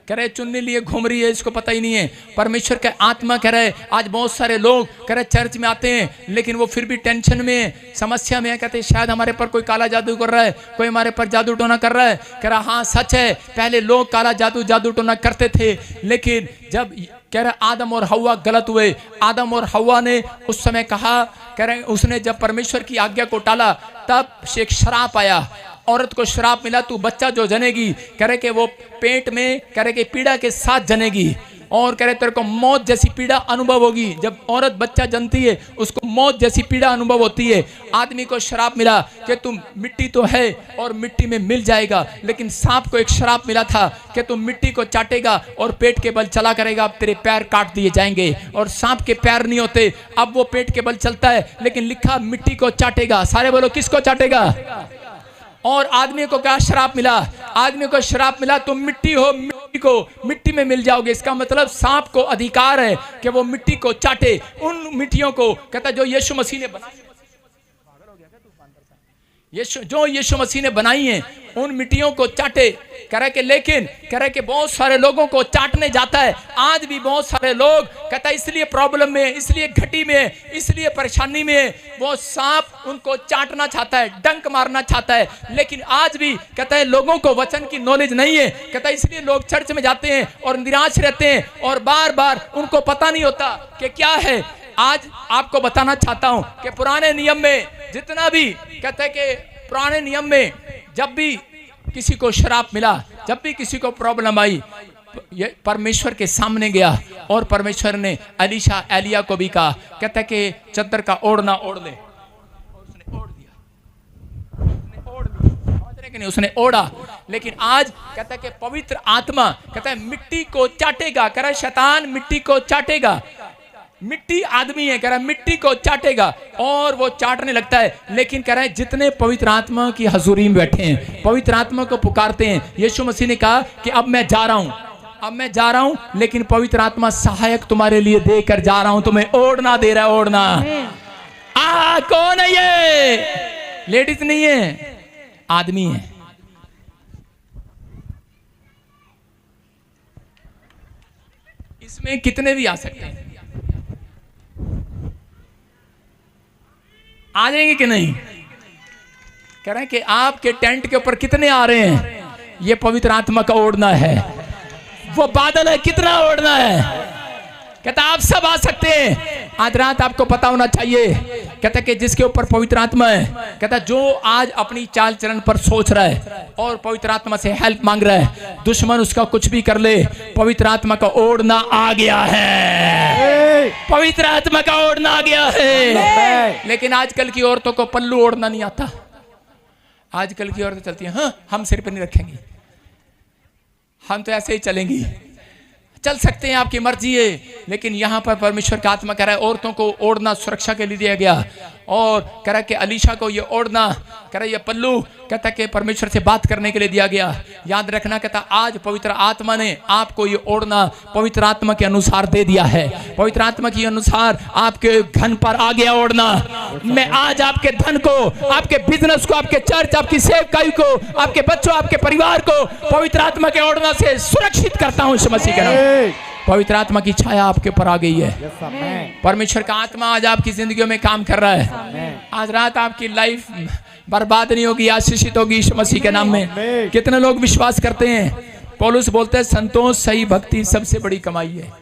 कह रहे चुन्नी लिए घूम रही है, इसको पता ही नहीं है। परमेश्वर का आत्मा कह रहे आज बहुत सारे लोग कह रहे चर्च में आते हैं, लेकिन वो फिर भी टेंशन में है, समस्या में है। कहते हैं शायद हमारे पर कोई काला जादू कर रहा है, कोई हमारे पर जादू टोना कर रहा है। कह रहा हाँ सच है, पहले लोग काला जादू टोना करते थे, लेकिन जब कह रहे आदम और हव्वा गलत हुए। आदम और हव्वा ने उस समय कहा, कह रहे उसने जब परमेश्वर की आज्ञा को टाला तब से एक श्राप आया, औरत को श्राप मिला, तू बच्चा जो जनेगी कह रहे कि वो पेट में कह रहे कि पीड़ा के साथ जनेगी, और कह रहे तेरे को मौत जैसी पीड़ा अनुभव होगी। जब औरत बच्चा जनती है उसको मौत जैसी पीड़ा अनुभव होती है। आदमी को श्राप मिला कि तुम मिट्टी तो है और मिट्टी में मिल जाएगा, लेकिन सांप को एक श्राप मिला था कि तुम मिट्टी को चाटेगा और पेट के बल चला करेगा, अब तेरे पैर काट दिए जाएंगे। और सांप के पैर नहीं होते, अब वो पेट के बल चलता है, लेकिन लिखा मिट्टी को चाटेगा। सारे बोलो किसको चाटेगा? और आदमी को क्या श्राप मिला? आदमी को श्राप मिला तुम मिट्टी हो, मिट्टी को मिट्टी में मिल जाओगे। इसका मतलब सांप को अधिकार है कि वो मिट्टी को चाटे, उन मिट्टियों को कहता जो यीशु मसीह ने बनाई, जो यीशु मसीह ने बनाई है उन मिट्टियों को चाटे। कह रहे कि लेकिन कह रहे कि बहुत सारे लोगों को चाटने जाता है। आज भी बहुत सारे लोग कहता है इसलिए प्रॉब्लम में, इसलिए घटी में, इसलिए परेशानी में, वो सांप उनको चाटना चाहता है, डंक मारना चाहता है। लेकिन आज भी कहता है लोगों को वचन की नॉलेज नहीं है। कहता है इसलिए लोग चर्च में जाते हैं और निराश रहते हैं और बार बार उनको पता नहीं होता कि क्या है। आज आपको बताना चाहता हूं कि पुराने नियम में जितना भी कहते हैं कि पुराने नियम में जब भी किसी को श्राप मिला, जब भी किसी को प्रॉब्लम आई, ये परमेश्वर के सामने गया और परमेश्वर ने एलीशा एलिया को भी कहा, कहता है कि चद्दर का ओढ़ना ओढ़ ले। उसने ओढ़ दिया, उसने ओढ़ लिया, समझ रहे कि नहीं? उसने ओढ़ा। लेकिन आज कहता है कि पवित्र आत्मा कहता है मिट्टी को चाटेगा। कह रहा है शैतान मिट्टी को चाटेगा। मिट्टी आदमी है, कह रहा है मिट्टी को चाटेगा और वो चाटने लगता है। लेकिन कह रहा है जितने पवित्र आत्मा की हजूरी में बैठे हैं, पवित्र आत्मा को पुकारते हैं, यीशु मसीह ने कहा कि अब मैं जा रहा हूं, अब मैं जा रहा हूं, लेकिन पवित्र आत्मा सहायक तुम्हारे लिए देकर जा रहा हूं, तुम्हें ओढ़ना दे रहा है, ओढ़ना। कौन है ये? लेडीज नहीं है, आदमी है। इसमें कितने भी आ सकते हैं, आ जाएंगे कि नहीं? कह रहे हैं कि आपके टेंट के ऊपर कितने आ रहे हैं? ये पवित्र आत्मा का ओढ़ना है। वो बादल है, कितना ओढ़ना है? कहता आप सब आ सकते हैं। आज रात आपको पता होना चाहिए, कहता कि जिसके ऊपर पवित्र आत्मा है, कहता जो आज अपनी चाल चलन पर सोच रहा है और पवित्र आत्मा से हेल्प मांग रहा है, दुश्मन उसका कुछ भी कर ले, पवित्र आत्मा का ओढ़ना आ गया है। पवित्र आत्मा का ओढ़ना आ गया है। लेकिन आजकल की औरतों को पल्लू ओढ़ना नहीं आता। आजकल की औरतें चलती हैं, हाँ हम सिर पर नहीं रखेंगी, हम तो ऐसे ही चलेंगी। चल सकते हैं, आपकी मर्जी है, लेकिन यहाँ पर परमेश्वर का आत्मा कह रहा है औरतों को ओढ़ना सुरक्षा के लिए दिया गया। और कह रहा है कि एलीशा को ये ओढ़ना, कह रहा है ये पल्लू, कहता है कि परमेश्वर से बात करने के लिए दिया गया। याद रखना, कहता आज पवित्र आत्मा ने आपको ये ओढ़ना पवित्र आत्मा के अनुसार दे दिया है। पवित्र आत्मा के अनुसार आपके धन पर आ गया ओढ़ना। मैं आज आपके धन को, आपके बिजनेस को, आपके चर्च, आपकी सेवकाई को, आपके बच्चों, आपके परिवार को पवित्र आत्मा के ओढ़ना से सुरक्षित करता हूं। मसीह के नाम पवित्र आत्मा की छाया आपके ऊपर आ गई है। परमेश्वर का आत्मा आज आपकी जिंदगियों में काम कर रहा है। आज रात आपकी लाइफ बर्बाद नहीं होगी, आशीषित होगी यीशु मसीह के नाम में। कितने लोग विश्वास करते हैं? पौलुस बोलते हैं संतोष सही भक्ति सबसे बड़ी कमाई है।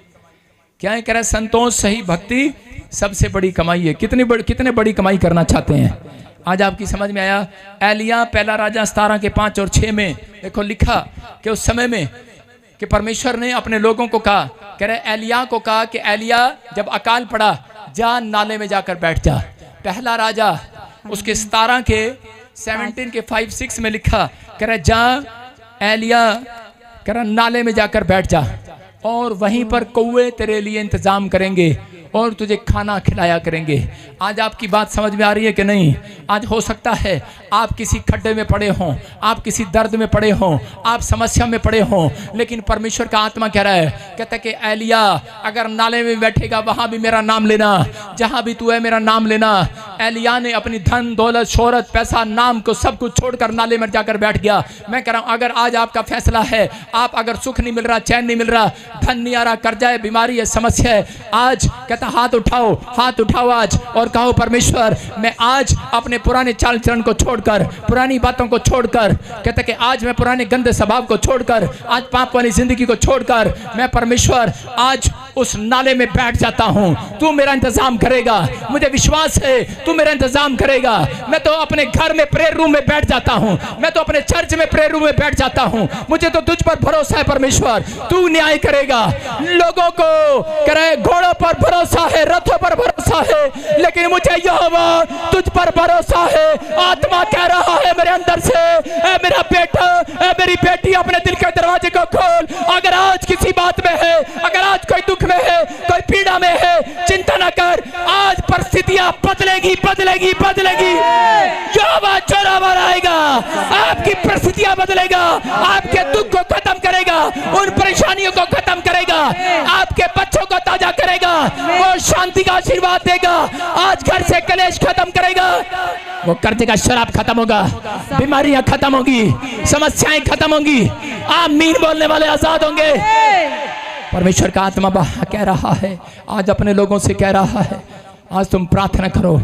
क्या है? कह रहा है संतोष सही भक्ति सबसे बड़ी कमाई है। कितने बड़ी कमाई करना चाहते हैं? आज आपकी समझ में आया। एलिया पहला राजा 17 के 5 और 6 में देखो लिखा कि उस समय में कि परमेश्वर ने अपने लोगों को कहा, कह रहे एलिया को कहा कि एलिया जब अकाल पड़ा जा नाले में जाकर बैठ जा। पहला राजा उसके 17 के 17 के 5-6 में लिखा, कह रहे जा एलिया, कह रहा नाले में जाकर बैठ जा और वहीं पर कौवे तेरे लिए इंतजाम करेंगे और तुझे खाना खिलाया करेंगे। आज आपकी बात समझ में आ रही है कि नहीं? आज हो सकता है आप किसी खड्डे में पड़े हों, आप किसी दर्द में पड़े हों, आप समस्या में पड़े हों, लेकिन परमेश्वर का आत्मा कह रहा है, कहता है कि एलिया अगर नाले में बैठेगा वहां भी मेरा नाम लेना, जहां भी तू है मेरा नाम लेना। एलिया ने अपनी धन दौलत शोहरत पैसा नाम को सब कुछ छोड़कर नाले में जाकर बैठ गया। मैं कह रहा हूं अगर आज आपका फैसला है, आप अगर सुख नहीं मिल रहा, चैन नहीं मिल रहा, धन नहीं आ रहा, कर्जा है, बीमारी है, समस्या है, आज कहता हाथ उठाओ आज और कहो परमेश्वर मैं आज अपने पुराने चाल चलन को छोड़कर, पुरानी बातों को छोड़कर, कहता कि आज मैं पुराने गंदे स्वभाव को छोड़कर, आज पाप वाली जिंदगी को छोड़कर मैं परमेश्वर आज उस नाले में बैठ जाता हूँ। तू मेरा इंतजाम करेगा, मुझे विश्वास है तू मेरा इंतजाम करेगा। मैं तो अपने घर में प्रेयर रूम में बैठ जाता हूँ, मैं तो अपने चर्च में प्रेयर रूम में बैठ जाता हूँ। मुझे तो तुझ पर भरोसा है परमेश्वर, तू न्याय करेगा। लोगों को करे घोड़ों पर भरोसा है, रथों पर भरोसा है, लेकिन मुझे यहोवा तुझ पर भरोसा है। आत्मा कह रहा है मेरे अंदर से, ए मेरा बेटा, ए मेरी बेटी, अपने दिल के दरवाजे को खोल। अगर आज किसी बात में है, अगर आज कोई दुख में है, कोई पीड़ा में है, चिंता न कर, आज परिस्थितियां बदलेगी बदलेगी बदलेगी। यहोवा जोरावर आएगा, आपकी परिस्थितियां बदलेगा, आपके दुख को खत्म करेगा, उन परेशानियों को खत्म करेगा, आपके बच्चों को ताजा करेगा, वो शांति का आशीर्वाद देगा। आज घर से कलेश खत्म करेगा, वो कर्ज का शराब खत्म होगा, बीमारियां खत्म होगी, समस्याएं खत्म होंगी। आमीन बोलने वाले आजाद होंगे। परमेश्वर का आत्मा कह रहा है, आज अपने लोगों से कह रहा है, आज तुम प्रार्थना करो।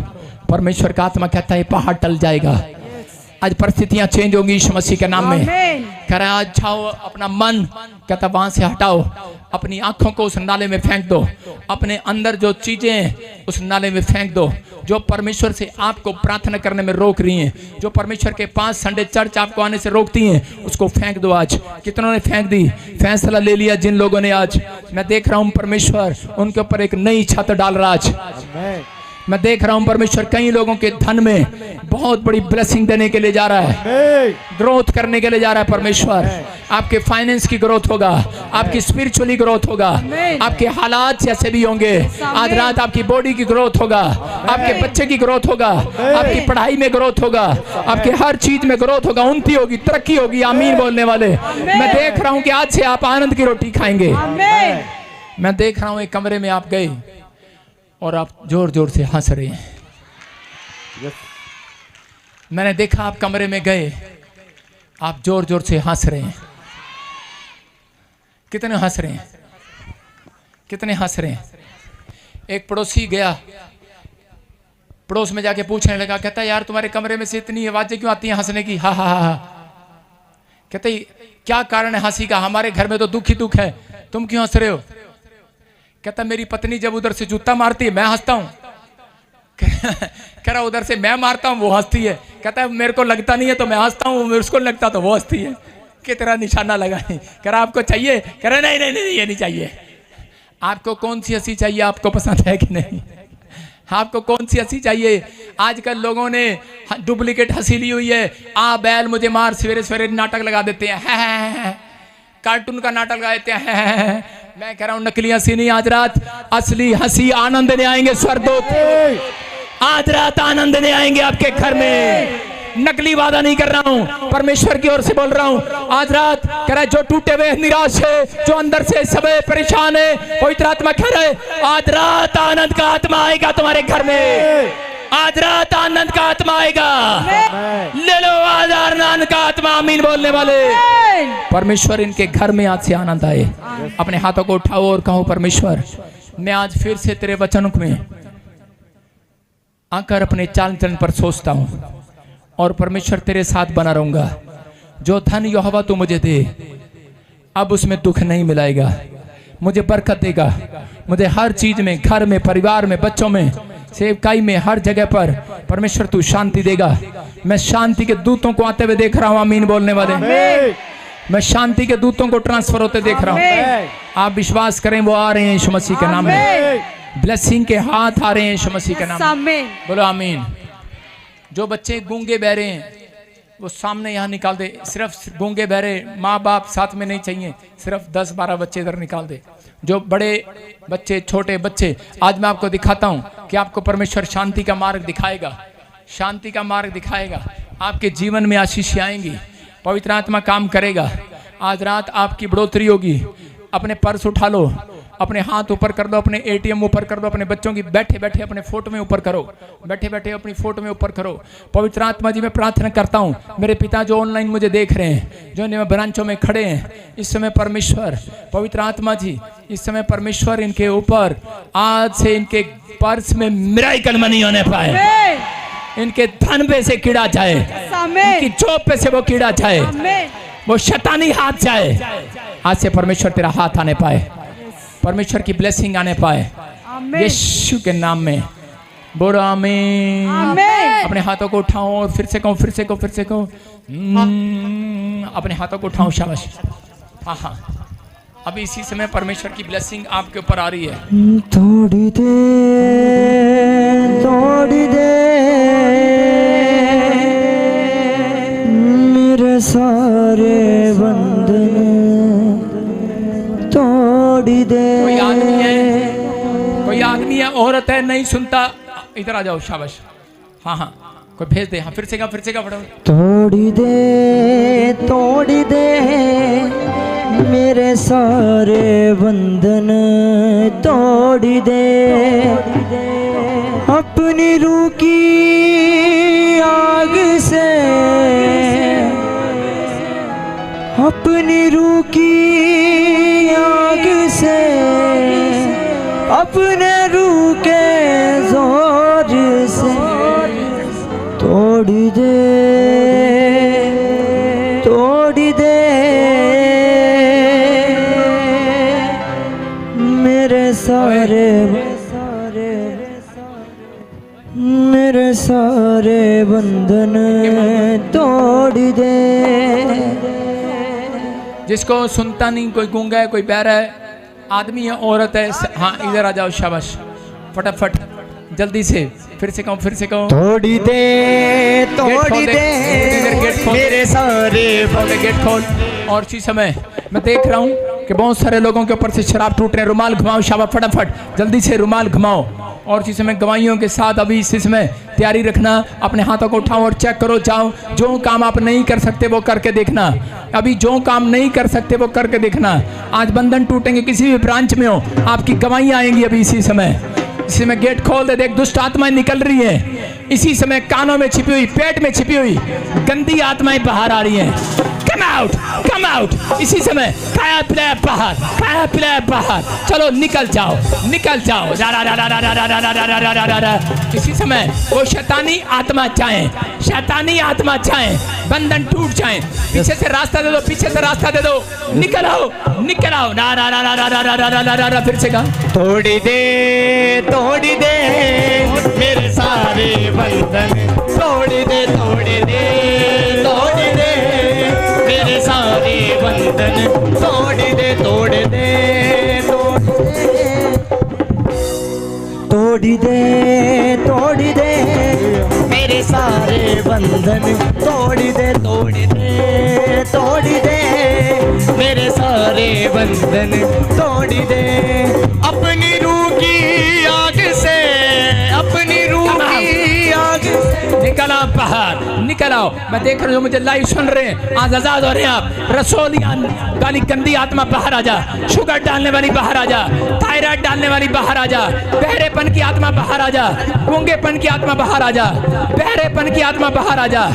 परमेश्वर का आत्मा कहता है पहाड़ टल जाएगा, आज परिस्थितियां चेंज होंगी यीशु मसीह के नाम में। कह रहा है आज जाओ, अपना मन कहता वहां से हटाओ, अपनी आंखों को उस नाले में फेंक दो, अपने अंदर जो चीजें उस नाले में फेंक दो, जो परमेश्वर से आपको प्रार्थना करने में रोक रही हैं, जो परमेश्वर के पास संडे चर्च आपको आने से रोकती हैं, उसको फेंक दो। आज कितनों ने फेंक दी, फैसला ले लिया जिन लोगों ने। आज मैं देख रहा हूं परमेश्वर उनके ऊपर एक नई छत डाल रहा। आज मैं देख रहा हूं परमेश्वर कई लोगों के धन में बहुत बड़ी ब्लेसिंग देने के लिए जा रहा है, ग्रोथ करने के लिए जा रहा है। परमेश्वर आपके फाइनेंस की ग्रोथ होगा, आपकी स्पिरिचुअली ग्रोथ होगा, आपके हालात जैसे भी होंगे। आज रात आपकी बॉडी की ग्रोथ होगा, आपके बच्चे की ग्रोथ होगा, आपकी पढ़ाई में ग्रोथ होगा, आपके हर चीज में ग्रोथ होगा, उन्नति होगी, तरक्की होगी। आमीन बोलने वाले। मैं देख रहा हूं कि आज से आप आनंद की रोटी खाएंगे। मैं देख रहा हूं एक कमरे में आप गए और आप जोर जोर से हंस रहे हैं। मैंने देखा आप कमरे में गए, आप जोर जोर से हंस रहे हैं। कितने हंस रहे हैं, कितने हंस रहे हैं? एक पड़ोसी गया, पड़ोस में जाके पूछने लगा, कहता यार तुम्हारे कमरे में से इतनी आवाजें क्यों आती हैं हंसने की? हा हा हा। कहते क्या कारण है हंसी का? हमारे घर में तो दुख ही दुख है, तुम क्यों हंस रहे हो? कहता मेरी पत्नी जब उधर से जूता मारती है मैं हंसता हूं। कह रहा उधर से मैं मारता हूं वो हंसती है। कहता है मेरे को लगता नहीं है तो मैं हंसता हूं, उसको लगता तो वो हंसती है। कि तेरा निशाना लगा नहीं। कह रहा आपको चाहिए? कह रहा नहीं नहीं नहीं ये नहीं चाहिए। आपको कौन सी हंसी चाहिए? आपको पसंद है कि नहीं? आपको कौन सी हंसी चाहिए? आजकल लोगों ने डुप्लीकेट हंसी ली हुई है। आ बैल मुझे मार, सवेरे सवेरे नाटक लगा देते हैं, कार्टून का नाटक लगा देते हैं। मैं कह रहा हूं नकली हंसी नहीं, आज रात असली हंसी आनंद ने आएंगे स्वर्गदूत। आज रात आनंद ने आएंगे आपके घर में। नकली वादा नहीं कर रहा हूं, परमेश्वर की ओर से बोल रहा हूं। आज रात कह रहा है जो टूटे हुए निराश है, जो अंदर से सब परेशान है, पवित्र आत्मा कह रहा है आज रात आनंद का आत्मा आएगा तुम्हारे घर में। आज रात आनंद का आत्मा आएगा। ले लो आज आनंद का आत्मा। आमीन बोलने वाले। परमेश्वर इनके घर में आज से आनंद आए। अपने हाथों को उठाओ और कहो परमेश्वर मैं आज फिर से तेरे वचनों में आकर अपने चाल चलन पर सोचता हूं और परमेश्वर तेरे साथ बना रहूंगा। जो धन यहोवा तू मुझे दे अब उसमें दुख नहीं मिलाएगा, मुझे बरकत देगा। मुझे हर चीज में, घर में, परिवार में, बच्चों में, सेवकाई में, हर जगह पर परमेश्वर तू शांति देगा। मैं शांति के दूतों को आते हुए देख रहा हूं। आमीन बोलने वाले। मैं शांति के दूतों को ट्रांसफर होते देख रहा हूं। आप विश्वास करें वो आ रहे हैं यीशु मसीह के नाम में। ब्लेसिंग के हाथ आ रहे हैं यीशु मसीह के नाम में। बोलो आमीन। जो बच्चे गूंगे बहरे हैं वो सामने यहाँ निकाल दे। सिर्फ गूंगे बहरे माँ बाप साथ में नहीं चाहिए, सिर्फ 10-12 बच्चे इधर निकाल दे। जो बड़े बच्चे, छोटे बच्चे, आज मैं आपको दिखाता हूँ कि आपको परमेश्वर शांति का मार्ग दिखाएगा। शांति का मार्ग दिखाएगा। आपके जीवन में आशीष आएंगी, पवित्र आत्मा काम करेगा। आज रात आपकी बढ़ोतरी होगी। अपने पर्स उठा लो, अपने हाथ ऊपर कर दो, अपने एटीएम ऊपर कर दो, अपने बच्चों की बैठे बैठे अपने फोटो में ऊपर करो, बैठे बैठे अपनी फोटो में ऊपर करो। पवित्र आत्मा जी मैं प्रार्थना करता हूँ मेरे पिता जो ऑनलाइन मुझे देख रहे हैं, जो इन ब्रांचों में खड़े हैं, इस समय परमेश्वर, पवित्र आत्मा जी इस समय परमेश्वर इनके ऊपर आज से इनके पर्स में मिराकल नहीं होने पाए, इनके धन पे से कीड़ा जाए, इनकी जॉब पे से वो कीड़ा जाए, वो शैतानी हाथ जाए। आज से परमेश्वर तेरा हाथ आने पाए। परमेश्वर की ब्लेसिंग आने पाए आमीन। यीशु के नाम में। बोलो आमीन। आमीन। अपने हाथों को उठाओ और फिर से कहो, फिर से कहो, फिर से कहो। अपने हाथों को उठाओ, शाबाश। हाँ हाँ, अभी इसी समय परमेश्वर की ब्लेसिंग आपके ऊपर आ रही है। थोड़ी दे मेरे सारे बंधन तोड़ी दे। कोई आदमी है, औरत है, नहीं सुनता, इधर आ जाओ, शाबाश। हाँ हाँ, कोई भेज दे। हाँ, फिर से का फटाफट। तोड़ी दे मेरे सारे बंधन तोड़ी दे। अपनी रूह की आग से, अपनी रूह की आग से, अपने रूह के जोर से तोड़ी दे मेरे सारे बंधन तोड़ दे। जिसको सुनता नहीं, कोई गूंगा है, कोई बहरा है, आदमी है, औरत है। हाँ, इधर आ जाओ, शाबाश, फटाफट, जल्दी से। फिर से कहो, फिर से कहो। तोड़ी दे मेरे सारे गेट खोल। और इसी समय मैं देख रहा हूँ कि बहुत सारे लोगों के ऊपर से शराब टूट रहे हैं। रुमाल घुमाओ, शाबाश, फटाफट, जल्दी से रुमाल घुमाओ। और इसी समय गवाहियों के साथ अभी इसी समय तैयारी रखना। अपने हाथों को उठाओ और चेक करो, जाओ। जो काम आप नहीं कर सकते वो करके देखना। अभी जो काम नहीं कर सकते वो करके देखना। आज बंधन टूटेंगे, किसी भी ब्रांच में हो, आपकी गवाहियाँ आएंगी अभी इसी समय। इसी में गेट खोल दे, देख दुष्ट आत्माएं निकल रही है। इसी समय कानों में छिपी हुई, पेट में छिपी हुई गंदी आत्माएं बाहर आ रही हैं। Come out, come out. इसी समय खाया पिलाया बाहर, खाया पिलाया बाहर। चलो निकल जाओ, निकल जाओ। इसी समय वो शैतानी आत्मा चाहे, शैतानी आत्मा चाहे, बंधन टूट जाए। पीछे से रास्ता दे दो, पीछे से रास्ता दे दो। निकल आओ, निकल आओ। फिर से कहा, तोड़ी दे मेरे सारे बंधन तोड़ी दे मेरे सारे बंधन तोड़ी दे मेरे सारे बंधन तोड़ी दे मेरे सारे बंधन तोड़ी दे। अपनी रूह की आग से, अपनी रूह की आग से निकल आओ बाहर, निकल आओ। मैं देख रहा हूँ, मुझे लाइव सुन रहे हैं, आज आजाद हो रहे हैं आप। रसोलिया काली गंदी आत्मा बाहर आ जा। शुगर डालने वाली बाहर आ जा। थायराइड डालने वाली बाहर आ जा। बहरेपन की आत्मा बाहर आ जा। गूंगेपन की आत्मा बाहर आ जा। बहरेपन की आत्मा बाहर आ जा।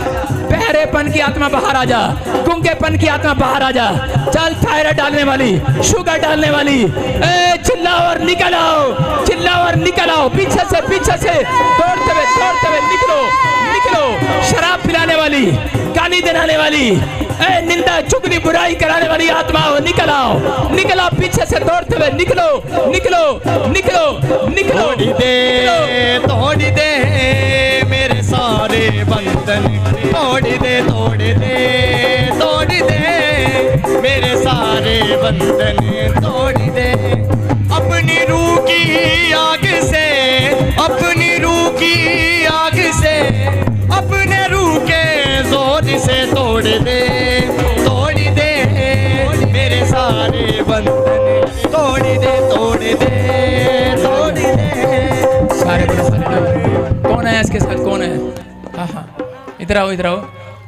बहरेपन की आत्मा बाहर आ जा। गूंगेपन की आत्मा बाहर आ जा। चल, थायराइड डालने वाली, शुगर डालने वाली, चिल्लाओ और निकल आओ, चिल्लाओ और निकल आओ। पीछे से दौड़ते हुए निकलो, निकलो। शराब पिलाने वाली, गाली देने वाली, निंदा चुगली बुराई कराने वाली आत्मा हो, निकल आओ, निकल आओ। पीछे से दौड़ते हुए निकलो, निकलो, निकलो, निकलो। तोड़ी दे मेरे सारे बंधन तोड़ी दे मेरे सारे बंधन तोड़ी दे। अपनी रूह की आग से, अपनी रूह की आग से, अपने रूह के जोर से तोड़ दे मेरे सारे बंधन तोड़ दे सारे कौन है इसके साथ, कौन है? हाँ हाँ, इधर आओ, इधर आओ।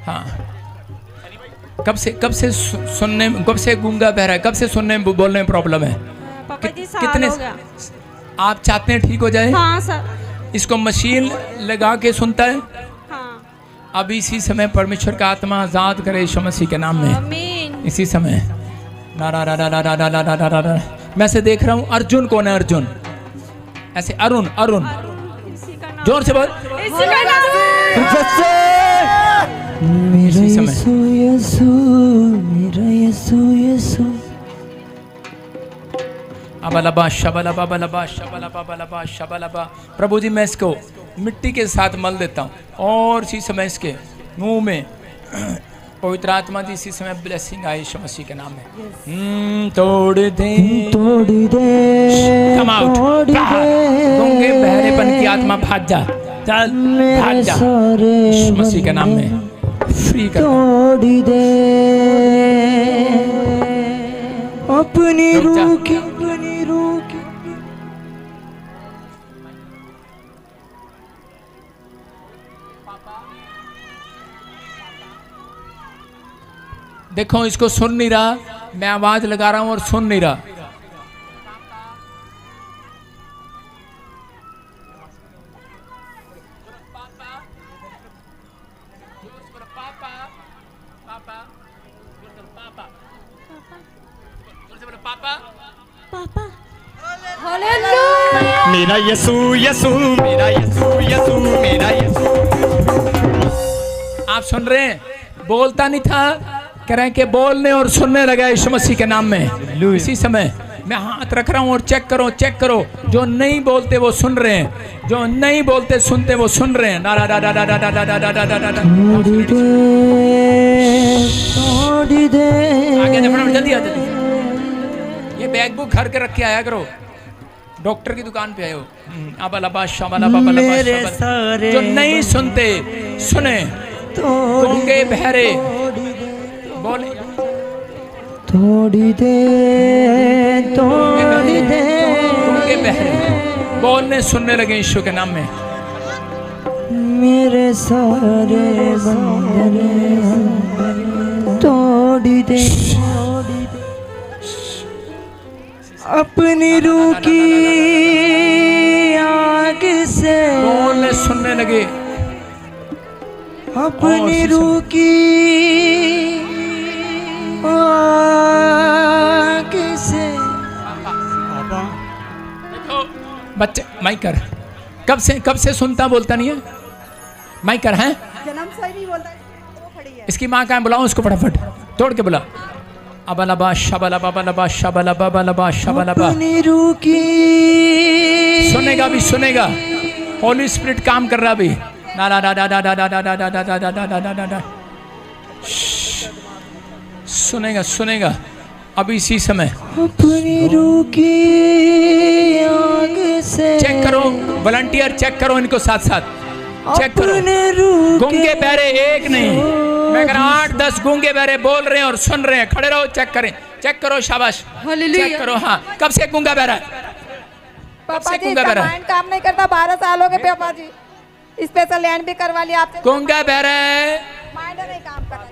हाँ, कब से सुनने, कब से गूंगा बहरा है, कब से सुनने बोलने में प्रॉब्लम है? पापा जी साल कितने हो गया। आप चाहते हैं ठीक हो जाए? हाँ सर। इसको मशीन लगा के सुनता है। हाँ। अब इसी समय परमेश्वर का आत्मा आजाद करे यीशु मसीह के नाम में। आमीन। इसी समय मैं से देख रहा हूँ। अर्जुन कौन है? अर्जुन ऐसे, अरुण, अरुण, जोर से बोल। मेरा यीशु अबलबा शबलबा बलबा शबलबा बलबा शबलबा। प्रभु जी मैं इसको मिट्टी के साथ मल देता हूँ और इसी समय इसके मुंह में पवित्र आत्मा जी इसी समय ब्लेसिंग आए यीशु मसीह के नाम में। तोड़ दे कम आउट, गूंगे बहरेपन की आत्मा भाग जा, चल भाग जा यीशु मसीह के नाम में फ्री कर। तोड़ दे अपनी रूह की, अपनी रूह की। देखो इसको सुन नहीं रहा, मैं आवाज लगा रहा हूं और सुन नहीं रहा। मेरा यसू यसू, मेरा यसू यसू, मेरा यसू। आप सुन रहे हैं? बोलता नहीं था, कह रहे हैं कि बोलने और सुनने लगा यीशु मसीह के नाम में। इसी समय मैं हाथ रख रहा हूं और चेक करो, चेक करो। जो नहीं बोलते वो सुन रहे हैं, जो नहीं बोलते सुनते वो सुन रहे हैं। नारा डा डा डा डा डा डा डा डा डा डा। आगे फटाफट जल्दी आ, जल्दी। ये बैग बुक घर के रख के आया करो, डॉक्टर की दुकान पे आए हो। जो नहीं सुनते सुने, गूंगे बहरे बोले, थोड़ी दे, थोड़ी दे, गूंगे बहरे बोलने सुनने लगे यीशु के नाम में। मेरे सारे बंधन तोड़ी दे, अपनी रूह की आग से बोलने सुनने लगे, अपनी रूह की आग से। देखो बच्चे माइकर कब से सुनता बोलता नहीं है। माइकर है, जन्म से ही नहीं बोलता है, वो खड़ी है। इसकी माँ कहाँ है? बुलाओ उसको फटाफट, तोड़ के बुला। अबलबा शबलबा बलबा शबलबा बलबा शबलबा। अपनी रूह की सुनेगा भी, सुनेगा। होली स्पिरिट काम कर रहा भी। ना ना ना ना ना ना ना ना ना ना ना ना ना ना ना। सुनेगा, सुनेगा अभी इसी समय। अपनी रूह की आग से चेक करो, वॉलंटियर चेक करो इनको साथ साथ चेक करो। अपने रूह गूंगे बहरे एक नहीं, मैं कह रहा 8-10 गूंगे बहरे बोल रहे हैं और सुन रहे हैं। खड़े रहो, चेक करें, चेक करो, शाबाश, चेक करो। हाँ, कब से गूंगा बहरा है? कब से गूंगा बहरा है? माइंड काम नहीं करता, 12 साल हो गए पापा जी। स्पेशल लैंड भी करवा लिया आपसे। गूंगा बहरा है, माइंड नहीं काम कर रहा।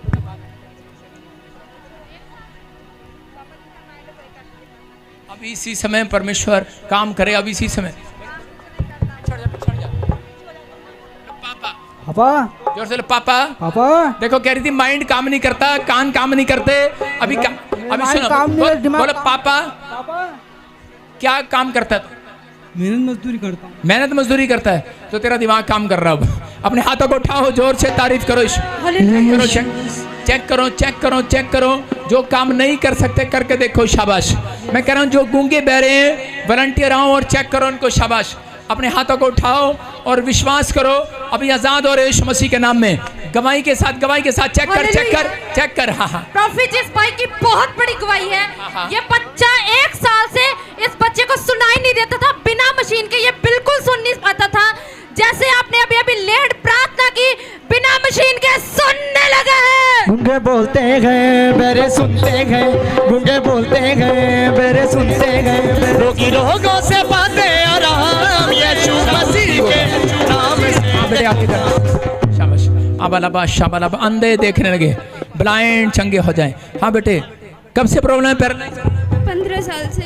अभी इसी समय परमेश्वर काम करे, अभी इसी समय। पापा, जोर से पापा। पापा देखो कह रही थी माइंड काम नहीं करता, कान काम नहीं करते। अभी अभी सुनो, बोलो पापा क्या काम करता है? मेहनत मजदूरी करता हूँ। मेहनत मजदूरी करता है तो तेरा दिमाग काम कर रहा है। अब अपने हाथों को उठाओ, जोर से तारीफ करो, करो, चेक करो, चेक करो, चेक करो। जो काम नहीं कर सकते करके देखो, शाबाश। मैं कह रहा हूँ जो गूंगे बहरे हैं वॉलंटियर आओ और चेक करो उनको, शाबाश। अपने हाथों को उठाओ और विश्वास करो, अभी आजाद हो रहे यीशु मसीह के नाम में। गवाही के साथ, गवाही के साथ चेक कर, चेक कर, चेक कर। हाँ हाँ, प्रॉफिट इस भाई की बहुत बड़ी गवाही है। ये बच्चा 1 साल से इस बच्चे को सुनाई नहीं देता था, बिना मशीन के ये बिल्कुल सुन नहीं पाता था। जैसे आपने अभी अभी लेट प्रार्थना की, बिना मशीन के सुनने लगे हैं। गूंगे बोलते गए, बेरे सुनते गए, गूंगे बोलते गए, बेरे सुनते गए। रोगी रोगों से पाते आराम यीशु मसीह के नाम से। शाबाश। अबलबा शबलबा। अंधे देखने लगे, ब्लाइंड चंगे हो जाएं। हाँ बेटे, कब से प्रॉब्लम है? पैर 15 साल से।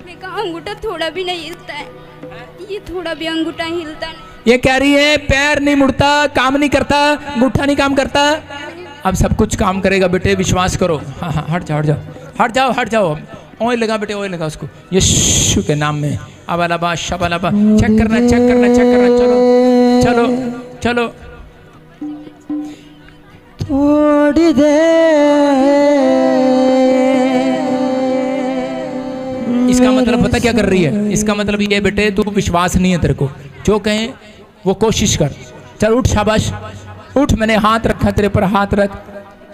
मेरा अंगूठा थोड़ा भी नहीं हिलता है, ये थोड़ा भी अंगूठा हिलता नहीं। ये कह रही है पैर नहीं मुड़ता, काम नहीं करता, अंगूठा नहीं काम करता। अब सब कुछ काम करेगा बेटे, विश्वास करो। हाँ हाँ, हट जाओ, हट जाओ, हट जाओ, हट जाओ। ऑयल लगा बेटे, ऑयल लगा उसको यीशु के नाम में। अबलबा शबलबा। चेक करना, चेक करना, चेक करना। चलो चलो चलो। तोड़ दे। इसका मतलब पता क्या कर रही है? इसका मतलब ये बेटे तू विश्वास नहीं है तेरे को, जो कहें वो कोशिश कर। चल उठ, शाबाश उठ, मैंने हाथ रखा तेरे पर, हाथ रख,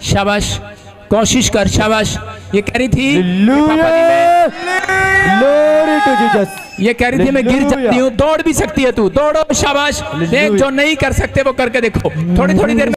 शाबाश, कोशिश कर, शाबाश। ये कह रही थी ये कह रही थी मैं गिर जाती हूँ, दौड़ भी सकती है तू, दौड़ो, शाबाश। देख जो नहीं कर सकते वो करके देखो, थोड़ी थोड़ी देर में